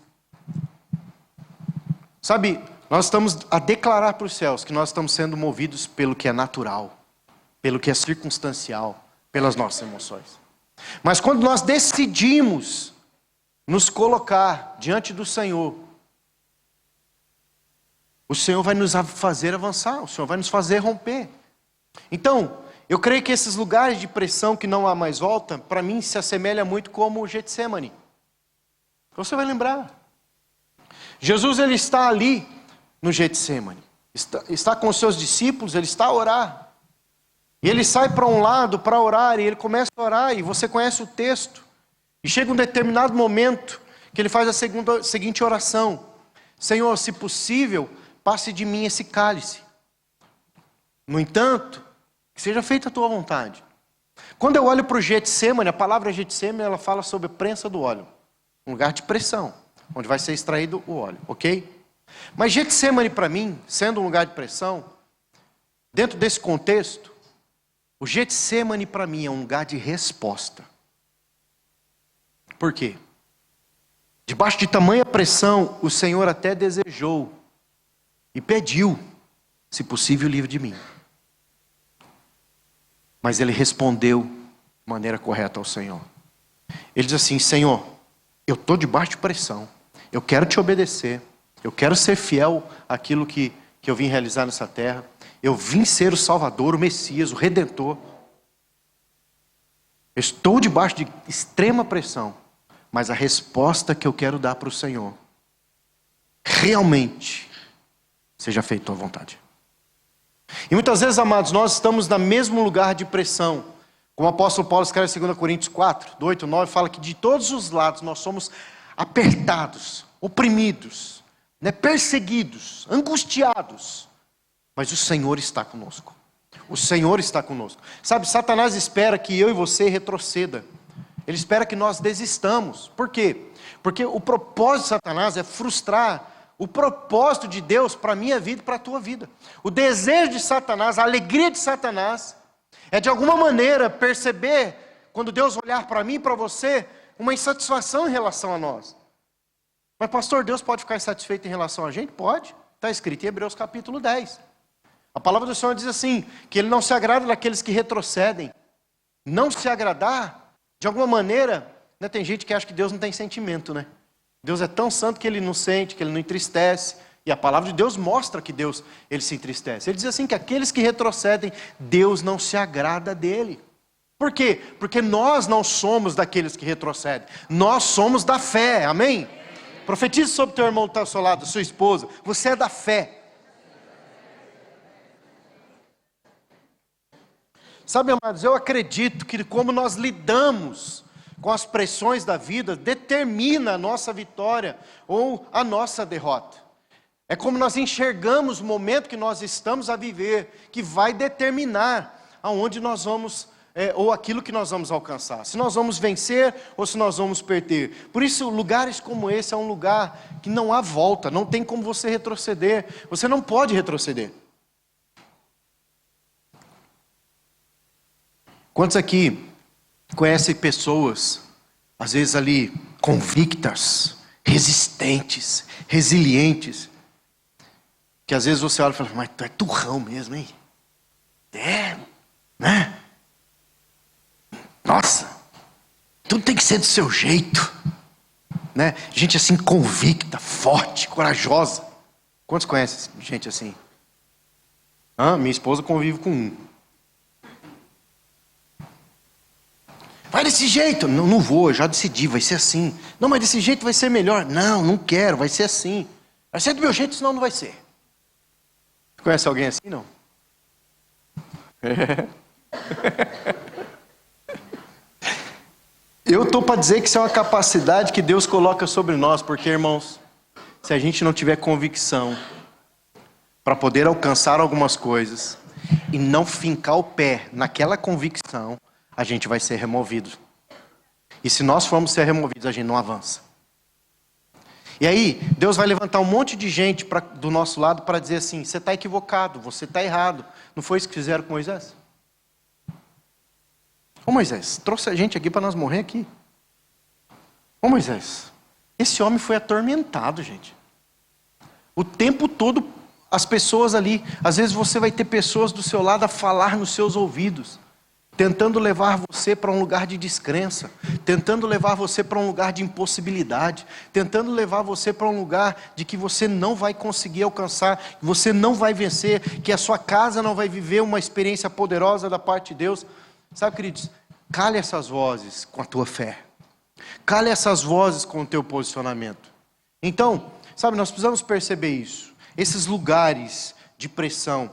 sabe, nós estamos a declarar para os céus que nós estamos sendo movidos pelo que é natural, pelo que é circunstancial, pelas nossas emoções. Mas quando nós decidimos nos colocar diante do Senhor, o Senhor vai nos fazer avançar, o Senhor vai nos fazer romper. Então, eu creio que esses lugares de pressão que não há mais volta, para mim se assemelha muito como o Getsemane. Você vai lembrar. Jesus, ele está ali no Getsemane. Está com os seus discípulos, ele está a orar. E ele sai para um lado para orar, e ele começa a orar, e você conhece o texto. E chega um determinado momento que ele faz a seguinte oração: Senhor, se possível, passe de mim esse cálice. No entanto, que seja feita a tua vontade. Quando eu olho para o Getsemane, a palavra Getsemane, ela fala sobre a prensa do óleo. Um lugar de pressão, onde vai ser extraído o óleo, ok? Mas Getsemane para mim, sendo um lugar de pressão, dentro desse contexto, o Getsemane para mim é um lugar de resposta. Por quê? Debaixo de tamanha pressão, o Senhor até desejou e pediu, se possível, livre de mim. Mas ele respondeu de maneira correta ao Senhor. Ele diz assim: Senhor, eu estou debaixo de pressão, eu quero te obedecer, eu quero ser fiel àquilo que eu vim realizar nessa terra, eu vim ser o Salvador, o Messias, o Redentor. Eu estou debaixo de extrema pressão, mas a resposta que eu quero dar para o Senhor, realmente, seja feita a tua vontade. E muitas vezes, amados, nós estamos no mesmo lugar de pressão. Como o apóstolo Paulo escreve em 2 Coríntios 4, do 8 ao 9, fala que de todos os lados nós somos apertados, oprimidos, né, perseguidos, angustiados. Mas o Senhor está conosco. O Senhor está conosco. Sabe, Satanás espera que eu e você retroceda. Ele espera que nós desistamos. Por quê? Porque o propósito de Satanás é frustrar o propósito de Deus para a minha vida e para a tua vida. O desejo de Satanás, a alegria de Satanás, é de alguma maneira perceber, quando Deus olhar para mim e para você, uma insatisfação em relação a nós. Mas pastor, Deus pode ficar insatisfeito em relação a gente? Pode. Está escrito em Hebreus capítulo 10. A palavra do Senhor diz assim, que Ele não se agrada daqueles que retrocedem. Não se agradar, de alguma maneira, né, tem gente que acha que Deus não tem sentimento, né? Deus é tão santo que Ele não sente, que Ele não entristece. E a palavra de Deus mostra que Deus, Ele se entristece. Ele diz assim, que aqueles que retrocedem, Deus não se agrada dele. Por quê? Porque nós não somos daqueles que retrocedem. Nós somos da fé, amém? Profetize sobre o teu irmão que está ao seu lado, sua esposa. Você é da fé. Sabe, amados, eu acredito que como nós lidamos com as pressões da vida, determina a nossa vitória ou a nossa derrota. É como nós enxergamos o momento que nós estamos a viver, que vai determinar aonde nós vamos, ou aquilo que nós vamos alcançar. Se nós vamos vencer ou se nós vamos perder. Por isso, lugares como esse é um lugar que não há volta, não tem como você retroceder. Você não pode retroceder. Quantos aqui conhecem pessoas, às vezes ali, convictas, resistentes, resilientes, que às vezes você olha e fala, mas tu é turrão mesmo, hein? É, né? Nossa, tudo tem que ser do seu jeito, né? Gente assim convicta, forte, corajosa. Quantos conhecem gente assim? Minha esposa convive com um. Vai desse jeito. Não, não vou, já decidi, vai ser assim. Não, mas desse jeito vai ser melhor. Não, não quero, vai ser assim. Vai ser do meu jeito, senão não vai ser. Conhece alguém assim, não? Eu estou para dizer que isso é uma capacidade que Deus coloca sobre nós, porque, irmãos, se a gente não tiver convicção para poder alcançar algumas coisas e não fincar o pé naquela convicção, a gente vai ser removido. E se nós formos ser removidos, a gente não avança. E aí, Deus vai levantar um monte de gente do nosso lado para dizer assim: você está equivocado, você está errado. Não foi isso que fizeram com Moisés? Ô Moisés, trouxe a gente aqui para nós morrer aqui. Ô Moisés, esse homem foi atormentado, gente. O tempo todo, as pessoas ali, às vezes você vai ter pessoas do seu lado a falar nos seus ouvidos, tentando levar você para um lugar de descrença, tentando levar você para um lugar de impossibilidade, tentando levar você para um lugar de que você não vai conseguir alcançar, que você não vai vencer, que a sua casa não vai viver uma experiência poderosa da parte de Deus. Sabe, queridos, cale essas vozes com a tua fé. Cale essas vozes com o teu posicionamento. Então, sabe, nós precisamos perceber isso. Esses lugares de pressão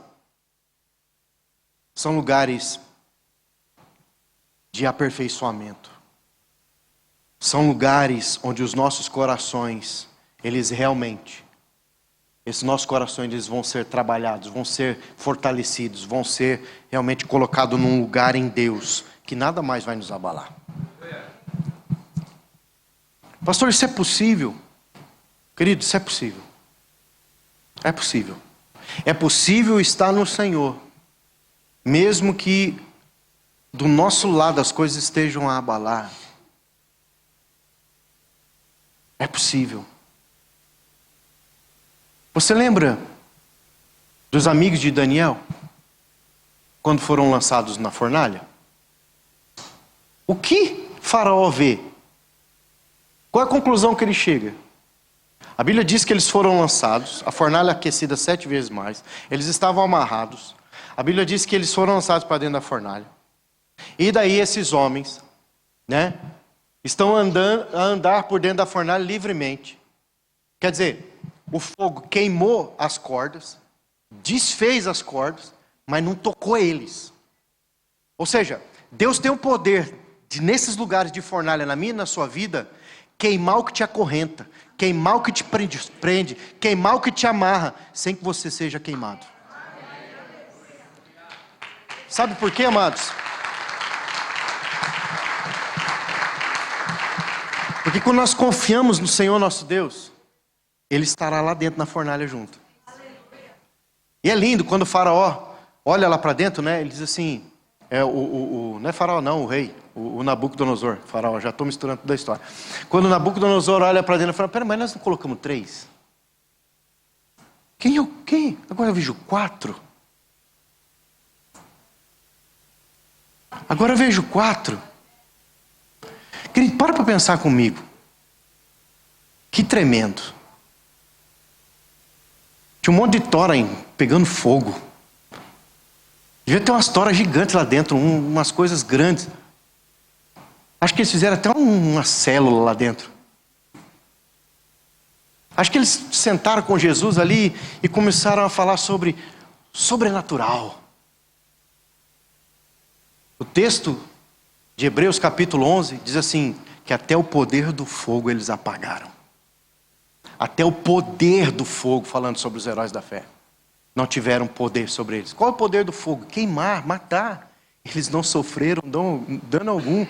são lugares de aperfeiçoamento. São lugares onde os nossos corações, esses nossos corações, eles vão ser trabalhados, vão ser fortalecidos, vão ser realmente colocados num lugar em Deus, que nada mais vai nos abalar. Pastor, isso é possível? Querido, isso é possível. É possível. É possível estar no Senhor, mesmo que do nosso lado as coisas estejam a abalar. É possível. Você lembra dos amigos de Daniel, quando foram lançados na fornalha? O que Faraó vê? Qual é a conclusão que ele chega? A Bíblia diz que eles foram lançados, a fornalha aquecida 7 vezes mais, eles estavam amarrados. A Bíblia diz que eles foram lançados para dentro da fornalha. E daí esses homens, estão a andar por dentro da fornalha livremente. Quer dizer, o fogo queimou as cordas, desfez as cordas, mas não tocou eles. Ou seja, Deus tem o poder de, nesses lugares de fornalha, na minha e na sua vida, queimar o que te acorrenta, queimar o que te prende, queimar o que te amarra, sem que você seja queimado. Sabe por quê, amados? Porque quando nós confiamos no Senhor nosso Deus, Ele estará lá dentro na fornalha junto. E é lindo quando o Faraó olha lá para dentro, ele diz assim, não é Faraó não, o rei, o Nabucodonosor, Faraó, já estou misturando toda a história. Quando o Nabucodonosor olha para dentro, ele fala: pera, mas nós não colocamos 3? Quem? Agora eu vejo 4. Agora eu vejo 4. Querido, para pensar comigo. Que tremendo. Tinha um monte de tora pegando fogo. Devia ter umas toras gigantes lá dentro, umas coisas grandes. Acho que eles fizeram até uma célula lá dentro. Acho que eles sentaram com Jesus ali e começaram a falar sobre sobrenatural. O texto de Hebreus capítulo 11 diz assim, que até o poder do fogo eles apagaram. Até o poder do fogo, falando sobre os heróis da fé, não tiveram poder sobre eles. Qual é o poder do fogo? Queimar, matar. Eles não sofreram dano algum.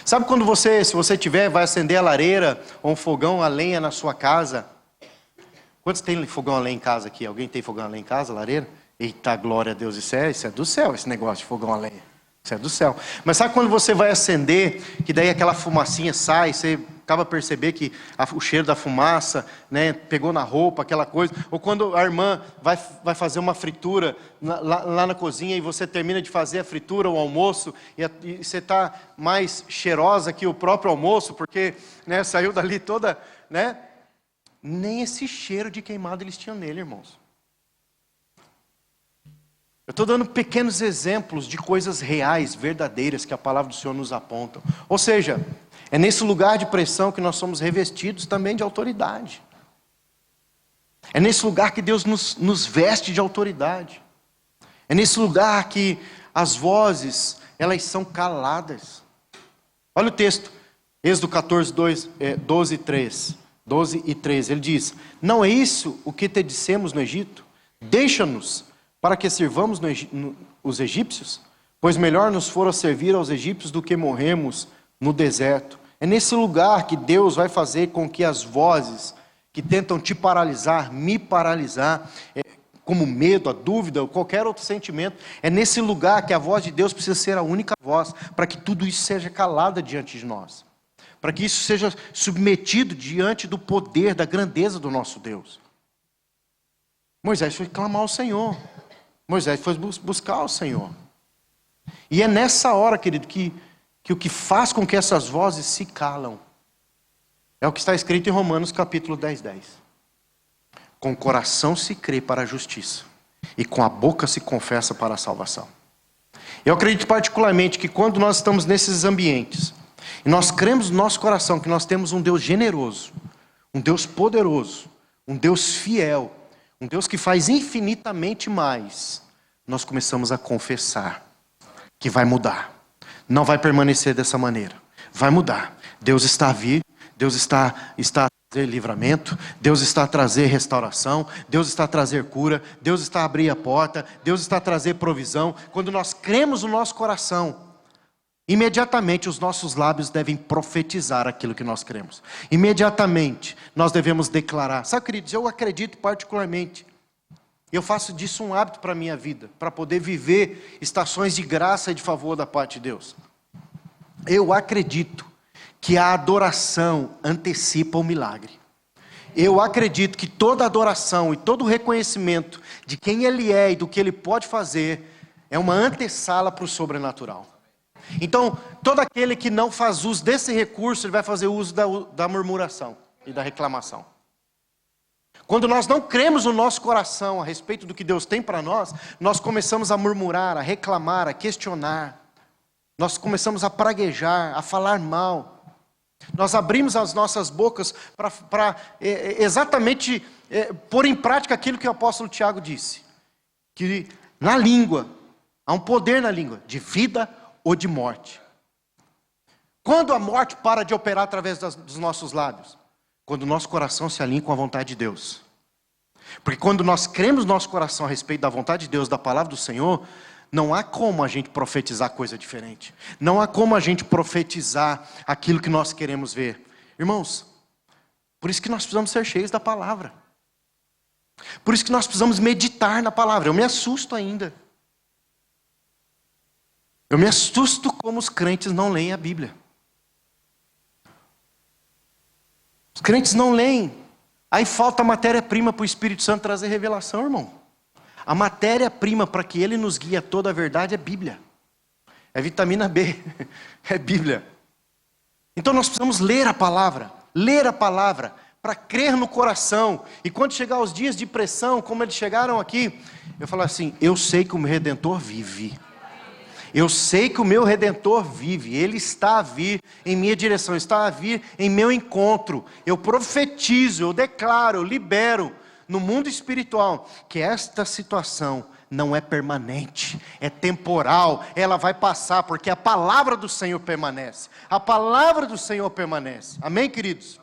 Sabe quando se você tiver, vai acender a lareira ou um fogão a lenha na sua casa? Quantos tem fogão a lenha em casa aqui? Alguém tem fogão a lenha em casa, lareira? Eita, glória a Deus, isso é do céu, esse negócio de fogão a lenha. Isso é do céu. Mas sabe quando você vai acender, que daí aquela fumacinha sai, você acaba a perceber que o cheiro da fumaça, pegou na roupa, aquela coisa. Ou quando a irmã vai fazer uma fritura lá na cozinha e você termina de fazer a fritura, o almoço, e você está mais cheirosa que o próprio almoço, porque saiu dali toda, nem esse cheiro de queimado eles tinham nele, irmãos. Eu estou dando pequenos exemplos de coisas reais, verdadeiras, que a palavra do Senhor nos aponta. Ou seja, é nesse lugar de pressão que nós somos revestidos também de autoridade. É nesse lugar que Deus nos veste de autoridade. É nesse lugar que as vozes, elas são caladas. Olha o texto, Êxodo 14, 12 e 13. Ele diz: não é isso o que te dissemos no Egito? Deixa-nos para que sirvamos os egípcios? Pois melhor nos fora servir aos egípcios do que morrermos no deserto. É nesse lugar que Deus vai fazer com que as vozes que tentam te paralisar, me paralisar, como o medo, a dúvida, ou qualquer outro sentimento. É nesse lugar que a voz de Deus precisa ser a única voz, para que tudo isso seja calado diante de nós. Para que isso seja submetido diante do poder, da grandeza do nosso Deus. Moisés foi clamar ao Senhor. Moisés foi buscar o Senhor. E é nessa hora, querido, que o que faz com que essas vozes se calam é o que está escrito em Romanos capítulo 10:10. Com o coração se crê para a justiça, e com a boca se confessa para a salvação. Eu acredito particularmente que quando nós estamos nesses ambientes, e nós cremos no nosso coração que nós temos um Deus generoso, um Deus poderoso, um Deus fiel, um Deus que faz infinitamente mais, nós começamos a confessar que vai mudar. Não vai permanecer dessa maneira. Vai mudar. Deus está a vir. Deus está a trazer livramento. Deus está a trazer restauração. Deus está a trazer cura. Deus está a abrir a porta. Deus está a trazer provisão. Quando nós cremos no nosso coração, imediatamente os nossos lábios devem profetizar aquilo que nós cremos. Imediatamente nós devemos declarar. Sabe, queridos, eu acredito particularmente. Eu faço disso um hábito para a minha vida, para poder viver estações de graça e de favor da parte de Deus. Eu acredito que a adoração antecipa o milagre. Eu acredito que toda adoração e todo reconhecimento de quem Ele é e do que Ele pode fazer é uma antessala para o sobrenatural. Então, todo aquele que não faz uso desse recurso, ele vai fazer uso da murmuração e da reclamação. Quando nós não cremos no nosso coração a respeito do que Deus tem para nós, nós começamos a murmurar, a reclamar, a questionar. Nós começamos a praguejar, a falar mal. Nós abrimos as nossas bocas para exatamente pôr em prática aquilo que o apóstolo Tiago disse. Que na língua, há um poder na língua, de vida ou de morte. Quando a morte para de operar através dos nossos lábios? Quando o nosso coração se alinha com a vontade de Deus. Porque quando nós cremos no nosso coração a respeito da vontade de Deus, da palavra do Senhor, não há como a gente profetizar coisa diferente. Não há como a gente profetizar aquilo que nós queremos ver. Irmãos, por isso que nós precisamos ser cheios da palavra. Por isso que nós precisamos meditar na palavra. Eu me assusto ainda. Eu me assusto como os crentes não leem a Bíblia. Os crentes não leem. Aí falta matéria-prima para o Espírito Santo trazer revelação, irmão. A matéria-prima para que Ele nos guie a toda a verdade é Bíblia. É vitamina B. É Bíblia. Então nós precisamos ler a palavra. Ler a palavra para crer no coração. E quando chegar os dias de pressão, como eles chegaram aqui, eu falo assim, eu sei que o meu Redentor vive. Eu sei que o meu Redentor vive, Ele está a vir em minha direção, está a vir em meu encontro. Eu profetizo, eu declaro, eu libero no mundo espiritual que esta situação não é permanente, é temporal, ela vai passar, porque a palavra do Senhor permanece. A palavra do Senhor permanece. Amém, queridos?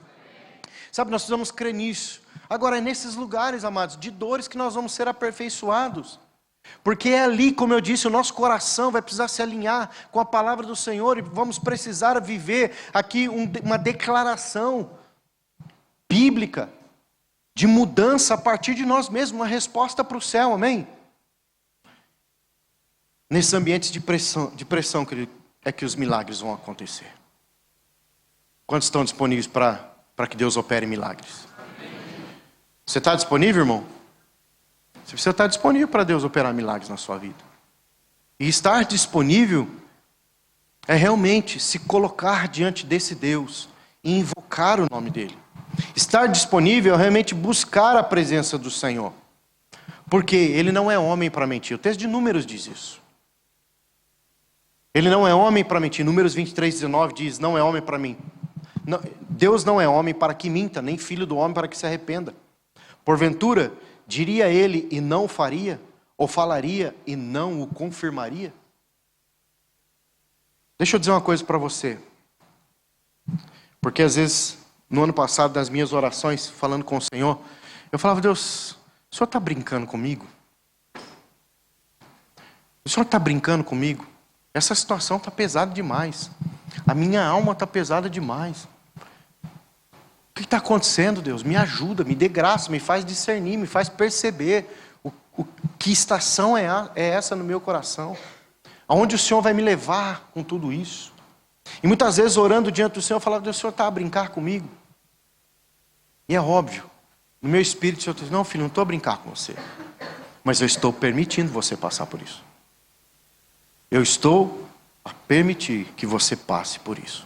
Sabe, nós precisamos crer nisso. Agora, é nesses lugares, amados, de dores que nós vamos ser aperfeiçoados. Porque é ali, como eu disse, o nosso coração vai precisar se alinhar com a palavra do Senhor. E vamos precisar viver aqui uma declaração bíblica de mudança a partir de nós mesmos. Uma resposta para o céu, amém? Nesses ambientes de pressão é que os milagres vão acontecer. Quantos estão disponíveis para que Deus opere milagres? Você está disponível, irmão? Você precisa estar disponível para Deus operar milagres na sua vida. E estar disponível é realmente se colocar diante desse Deus e invocar o nome dEle. Estar disponível é realmente buscar a presença do Senhor. Porque Ele não é homem para mentir. O texto de Números diz isso. Ele não é homem para mentir. Números 23:19 diz, não é homem para mim. Deus não é homem para que minta, nem filho do homem para que se arrependa. Porventura, diria Ele e não o faria? Ou falaria e não o confirmaria? Deixa eu dizer uma coisa para você. Porque às vezes, no ano passado, nas minhas orações, falando com o Senhor, eu falava, Deus, o Senhor está brincando comigo? O Senhor está brincando comigo? Essa situação está pesada demais. A minha alma está pesada demais. O que está acontecendo, Deus? Me ajuda, me dê graça, me faz discernir, me faz perceber que estação é essa no meu coração. Aonde o Senhor vai me levar com tudo isso? E muitas vezes orando diante do Senhor, eu falava, Deus, o Senhor está a brincar comigo? E é óbvio, no meu espírito, o Senhor diz, não filho, não estou a brincar com você. Mas eu estou permitindo você passar por isso. Eu estou a permitir que você passe por isso.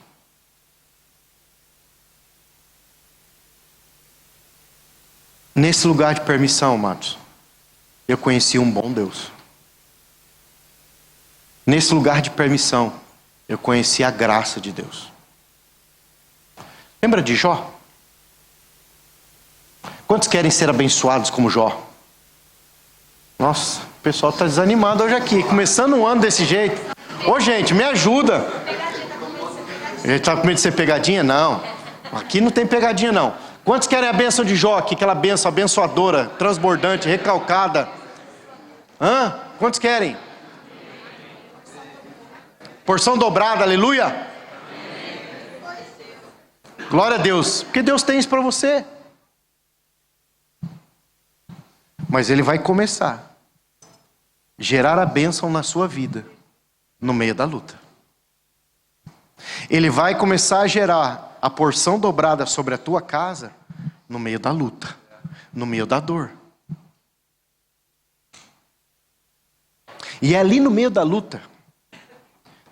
Nesse lugar de permissão, amados, eu conheci um bom Deus. Nesse lugar de permissão, eu conheci a graça de Deus. Lembra de Jó? Quantos querem ser abençoados como Jó? Nossa, o pessoal está desanimado hoje aqui, começando um ano desse jeito. Ô gente, me ajuda. Ele está com medo de ser pegadinha? Não, aqui não tem pegadinha não. Quantos querem a bênção de Jó aqui, aquela bênção abençoadora, transbordante, recalcada? Quantos querem? Porção dobrada, aleluia. Glória a Deus, porque Deus tem isso para você. Mas Ele vai começar a gerar a bênção na sua vida, no meio da luta. Ele vai começar a gerar a porção dobrada sobre a tua casa, no meio da luta, no meio da dor. E é ali no meio da luta,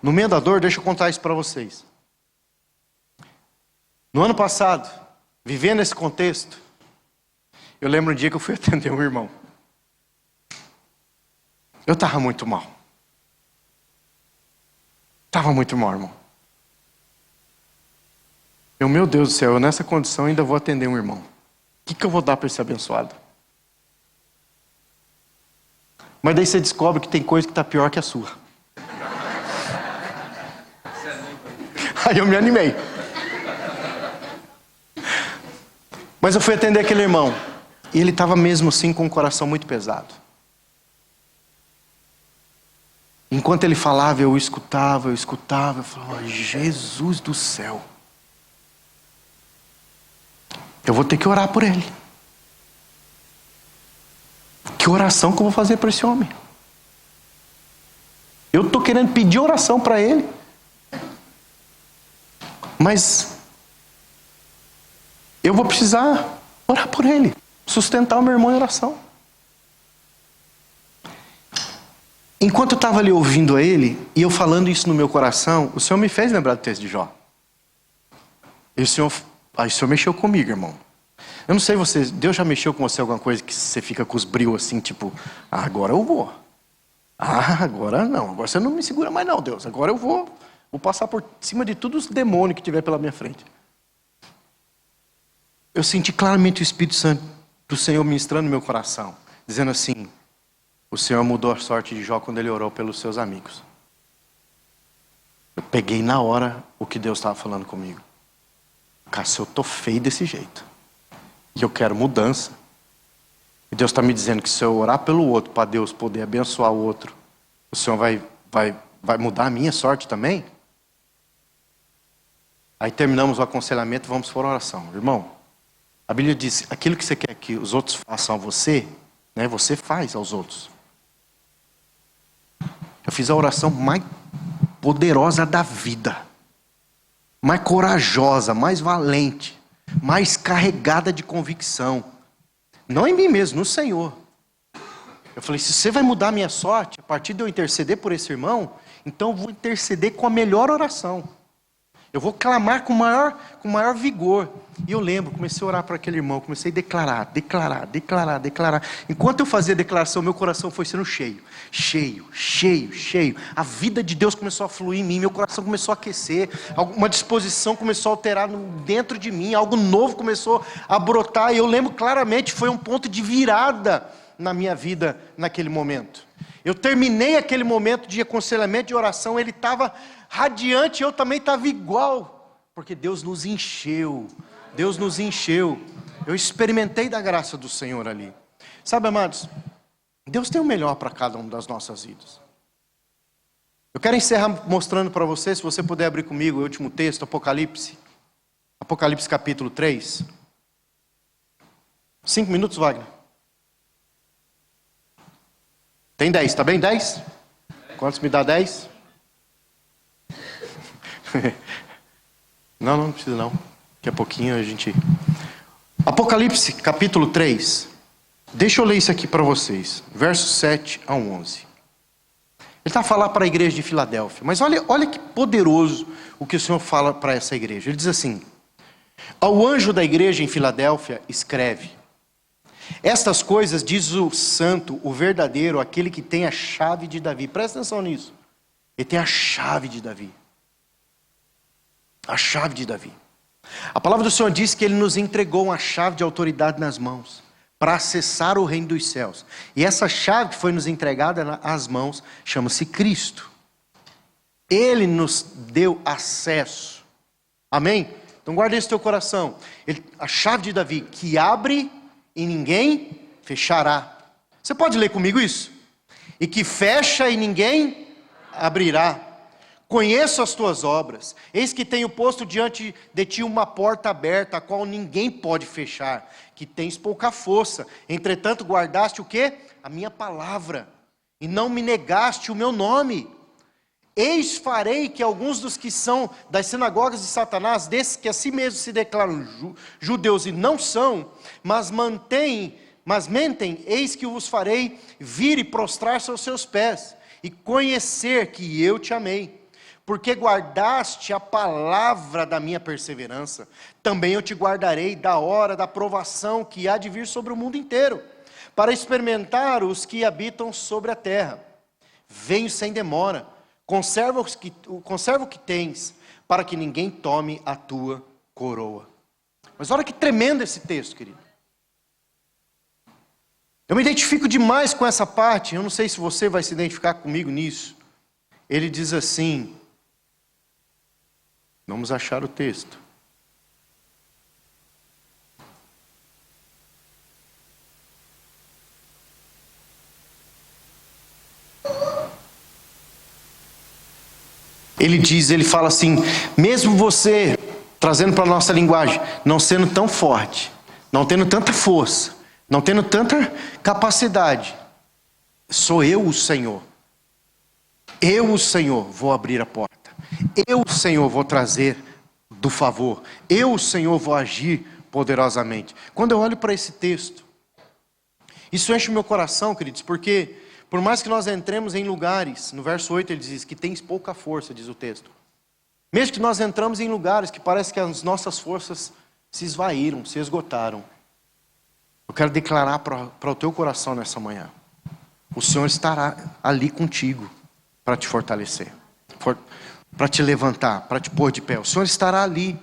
no meio da dor, deixa eu contar isso para vocês. No ano passado, vivendo esse contexto, eu lembro um dia que eu fui atender um irmão. Eu estava muito mal. Estava muito mal, irmão. Meu Deus do céu, eu nessa condição ainda vou atender um irmão. O que eu vou dar para esse abençoado? Mas daí você descobre que tem coisa que está pior que a sua. Aí eu me animei. Mas eu fui atender aquele irmão. E ele estava mesmo assim com o coração muito pesado. Enquanto ele falava, eu escutava. Eu falava, Jesus do céu. Eu vou ter que orar por ele. Que oração que eu vou fazer para esse homem? Eu estou querendo pedir oração para ele. Mas eu vou precisar orar por ele. Sustentar o meu irmão em oração. Enquanto eu estava ali ouvindo a ele, e eu falando isso no meu coração, o Senhor me fez lembrar do texto de Jó. E o Senhor mexeu comigo, irmão. Eu não sei você, Deus já mexeu com você alguma coisa que você fica com os brios assim, tipo, agora eu vou. Agora não, agora você não me segura mais não, Deus. Agora eu vou passar por cima de todos os demônios que tiver pela minha frente. Eu senti claramente o Espírito Santo do Senhor ministrando no meu coração, dizendo assim, o Senhor mudou a sorte de Jó quando ele orou pelos seus amigos. Eu peguei na hora o que Deus estava falando comigo. Cara, se eu estou feio desse jeito, e eu quero mudança, e Deus está me dizendo que se eu orar pelo outro, para Deus poder abençoar o outro, o Senhor vai mudar a minha sorte também? Aí terminamos o aconselhamento, vamos por oração. Irmão, a Bíblia diz, aquilo que você quer que os outros façam a você, né, você faz aos outros. Eu fiz a oração mais poderosa da vida. Mais corajosa, mais valente, mais carregada de convicção. Não em mim mesmo, no Senhor. Eu falei, se você vai mudar a minha sorte, a partir de eu interceder por esse irmão, então eu vou interceder com a melhor oração. Eu vou clamar com maior vigor. E eu lembro, comecei a orar para aquele irmão, comecei a declarar. Enquanto eu fazia a declaração, meu coração foi sendo cheio. A vida de Deus começou a fluir em mim, meu coração começou a aquecer, uma disposição começou a alterar dentro de mim, algo novo começou a brotar. E eu lembro claramente, foi um ponto de virada na minha vida naquele momento. Eu terminei aquele momento de aconselhamento, de oração, ele estava radiante, eu também estava igual, porque Deus nos encheu. Eu experimentei da graça do Senhor ali. Sabe, amados, Deus tem o melhor para cada uma das nossas vidas. Eu quero encerrar mostrando para você, se você puder abrir comigo o último texto, Apocalipse. Apocalipse capítulo 3. 5 minutos, Wagner? Tem 10, tá bem? 10? Quantos me dá 10? Não precisa não. Daqui a pouquinho a gente... Apocalipse capítulo 3. Deixa eu ler isso aqui para vocês. Versos 7 a 11. Ele está a falar para a igreja de Filadélfia. Mas olha que poderoso o que o Senhor fala para essa igreja. Ele diz assim: ao anjo da igreja em Filadélfia, escreve: estas coisas diz o santo, o verdadeiro, aquele que tem a chave de Davi. Presta atenção nisso. Ele tem a chave de Davi. A chave de Davi. A palavra do Senhor diz que Ele nos entregou uma chave de autoridade nas mãos para acessar o reino dos céus. E essa chave que foi nos entregada nas mãos chama-se Cristo. Ele nos deu acesso. Amém? Então guarda isso no teu coração. A chave de Davi, que abre e ninguém fechará. Você pode ler comigo isso? E que fecha e ninguém abrirá. Conheço as tuas obras, eis que tenho posto diante de ti uma porta aberta, a qual ninguém pode fechar, que tens pouca força, entretanto guardaste o quê? A minha palavra, e não me negaste o meu nome. Eis farei que alguns dos que são das sinagogas de Satanás, desses que a si mesmos se declaram judeus e não são, mas mentem, eis que vos farei vir e prostrar-se aos seus pés, e conhecer que eu te amei. Porque guardaste a palavra da minha perseverança, também eu te guardarei da hora da provação que há de vir sobre o mundo inteiro, para experimentar os que habitam sobre a terra. Venho sem demora, conserva o que tens, para que ninguém tome a tua coroa. Mas olha que tremendo esse texto, querido. Eu me identifico demais com essa parte, eu não sei se você vai se identificar comigo nisso. Ele diz assim... Vamos achar o texto. Ele fala assim, mesmo você, trazendo para a nossa linguagem, não sendo tão forte, não tendo tanta força, não tendo tanta capacidade, sou eu o Senhor. Eu, o Senhor, vou abrir a porta. Eu, o Senhor, vou trazer do favor. Eu, o Senhor, vou agir poderosamente. Quando eu olho para esse texto, isso enche o meu coração, queridos, porque por mais que nós entremos em lugares, no verso 8 ele diz que tens pouca força, diz o texto. Mesmo que nós entramos em lugares que parece que as nossas forças se esvaíram, se esgotaram. Eu quero declarar para o teu coração nessa manhã. O Senhor estará ali contigo para te fortalecer. Para te levantar, para te pôr de pé. O Senhor estará ali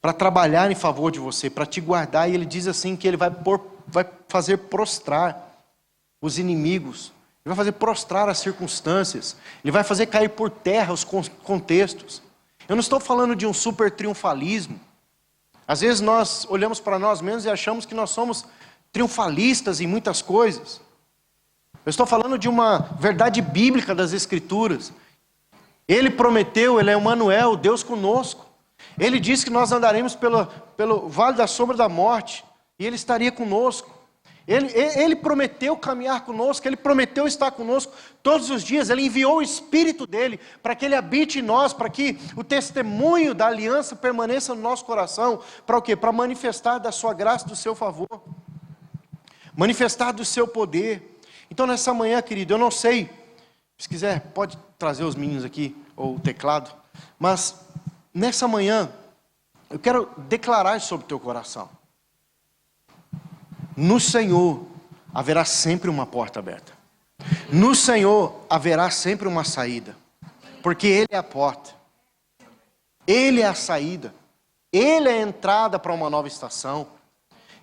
para trabalhar em favor de você, para te guardar. E Ele diz assim que Ele vai fazer prostrar os inimigos. Ele vai fazer prostrar as circunstâncias. Ele vai fazer cair por terra os contextos. Eu não estou falando de um super triunfalismo. Às vezes nós olhamos para nós mesmos e achamos que nós somos triunfalistas em muitas coisas. Eu estou falando de uma verdade bíblica das Escrituras. Ele prometeu, Ele é Emmanuel, Deus conosco. Ele disse que nós andaremos pelo vale da sombra da morte, e Ele estaria conosco. Ele prometeu caminhar conosco, Ele prometeu estar conosco todos os dias. Ele enviou o Espírito dEle para que Ele habite em nós, para que o testemunho da aliança permaneça no nosso coração. Para o quê? Para manifestar da sua graça, do seu favor. Manifestar do seu poder. Então nessa manhã, querido, eu não sei, se quiser, pode trazer os meninos aqui, ou o teclado. Mas, nessa manhã, eu quero declarar sobre o teu coração. No Senhor, haverá sempre uma porta aberta. No Senhor, haverá sempre uma saída. Porque Ele é a porta. Ele é a saída. Ele é a entrada para uma nova estação.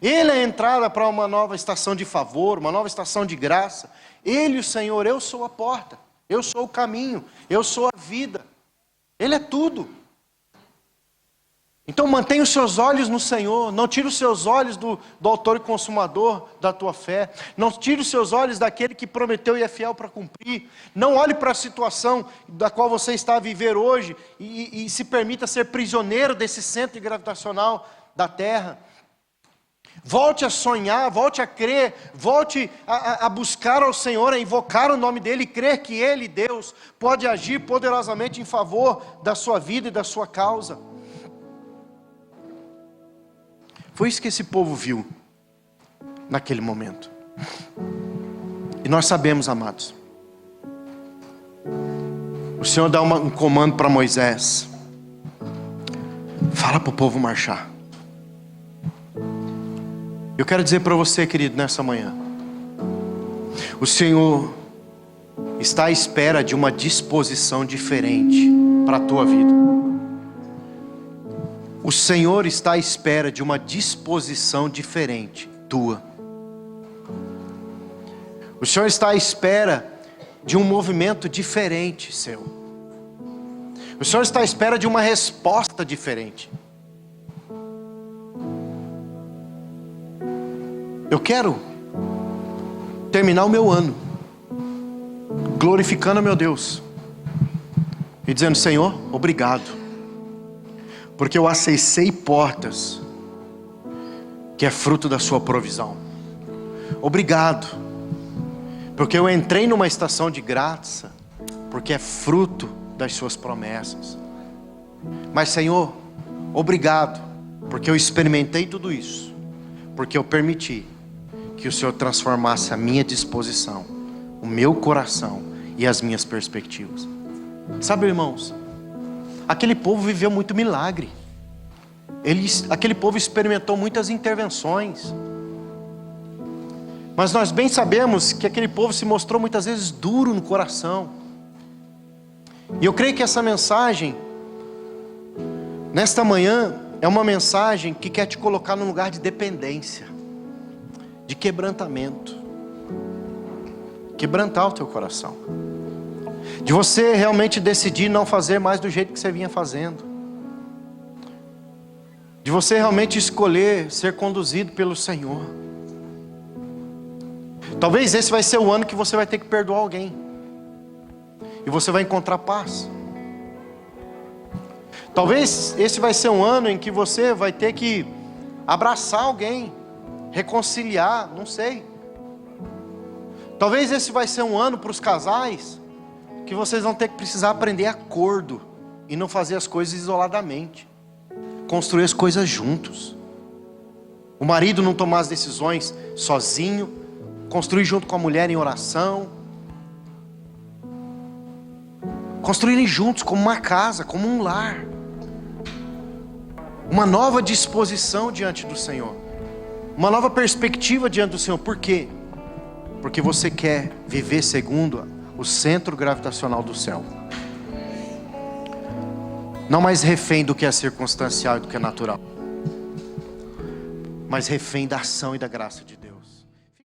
Ele é a entrada para uma nova estação de favor, uma nova estação de graça. Ele, o Senhor, eu sou a porta. Eu sou o caminho, eu sou a vida. Ele é tudo. Então mantenha os seus olhos no Senhor, não tire os seus olhos do autor e consumador da tua fé, não tire os seus olhos daquele que prometeu e é fiel para cumprir, não olhe para a situação da qual você está a viver hoje e se permita ser prisioneiro desse centro gravitacional da Terra. Volte a sonhar, volte a crer, volte a buscar ao Senhor, a invocar o nome dEle e crer que Ele, Deus, pode agir poderosamente em favor da sua vida e da sua causa. Foi isso que esse povo viu naquele momento. E nós sabemos, amados, o Senhor dá um comando para Moisés: fala para o povo marchar. Eu quero dizer para você, querido, nessa manhã, o Senhor está à espera de uma disposição diferente para a tua vida. O Senhor está à espera de uma disposição diferente tua. O Senhor está à espera de um movimento diferente seu. O Senhor está à espera de uma resposta diferente. Eu quero terminar o meu ano glorificando a meu Deus e dizendo: Senhor, obrigado, porque eu acessei portas que é fruto da sua provisão. Obrigado, porque eu entrei numa estação de graça, porque é fruto das suas promessas. Mas Senhor, obrigado, porque eu experimentei tudo isso, porque eu permiti que o Senhor transformasse a minha disposição, o meu coração e as minhas perspectivas. Sabe, irmãos, aquele povo viveu muito milagre. Aquele povo experimentou muitas intervenções. Mas nós bem sabemos que aquele povo se mostrou muitas vezes duro no coração. E eu creio que essa mensagem, nesta manhã, é uma mensagem que quer te colocar num lugar de dependência, de quebrantamento. Quebrantar o teu coração, de você realmente decidir não fazer mais do jeito que você vinha fazendo, de você realmente escolher ser conduzido pelo Senhor. Talvez esse vai ser o ano que você vai ter que perdoar alguém, e você vai encontrar paz. Talvez esse vai ser um ano em que você vai ter que abraçar alguém, reconciliar, não sei. Talvez esse vai ser um ano para os casais que vocês vão ter que precisar aprender acordo e não fazer as coisas isoladamente, construir as coisas juntos. O marido não tomar as decisões sozinho, construir junto com a mulher em oração, construírem juntos como uma casa, como um lar, uma nova disposição diante do Senhor, uma nova perspectiva diante do Senhor. Por quê? Porque você quer viver segundo o centro gravitacional do céu, não mais refém do que é circunstancial e do que é natural, mas refém da ação e da graça de Deus.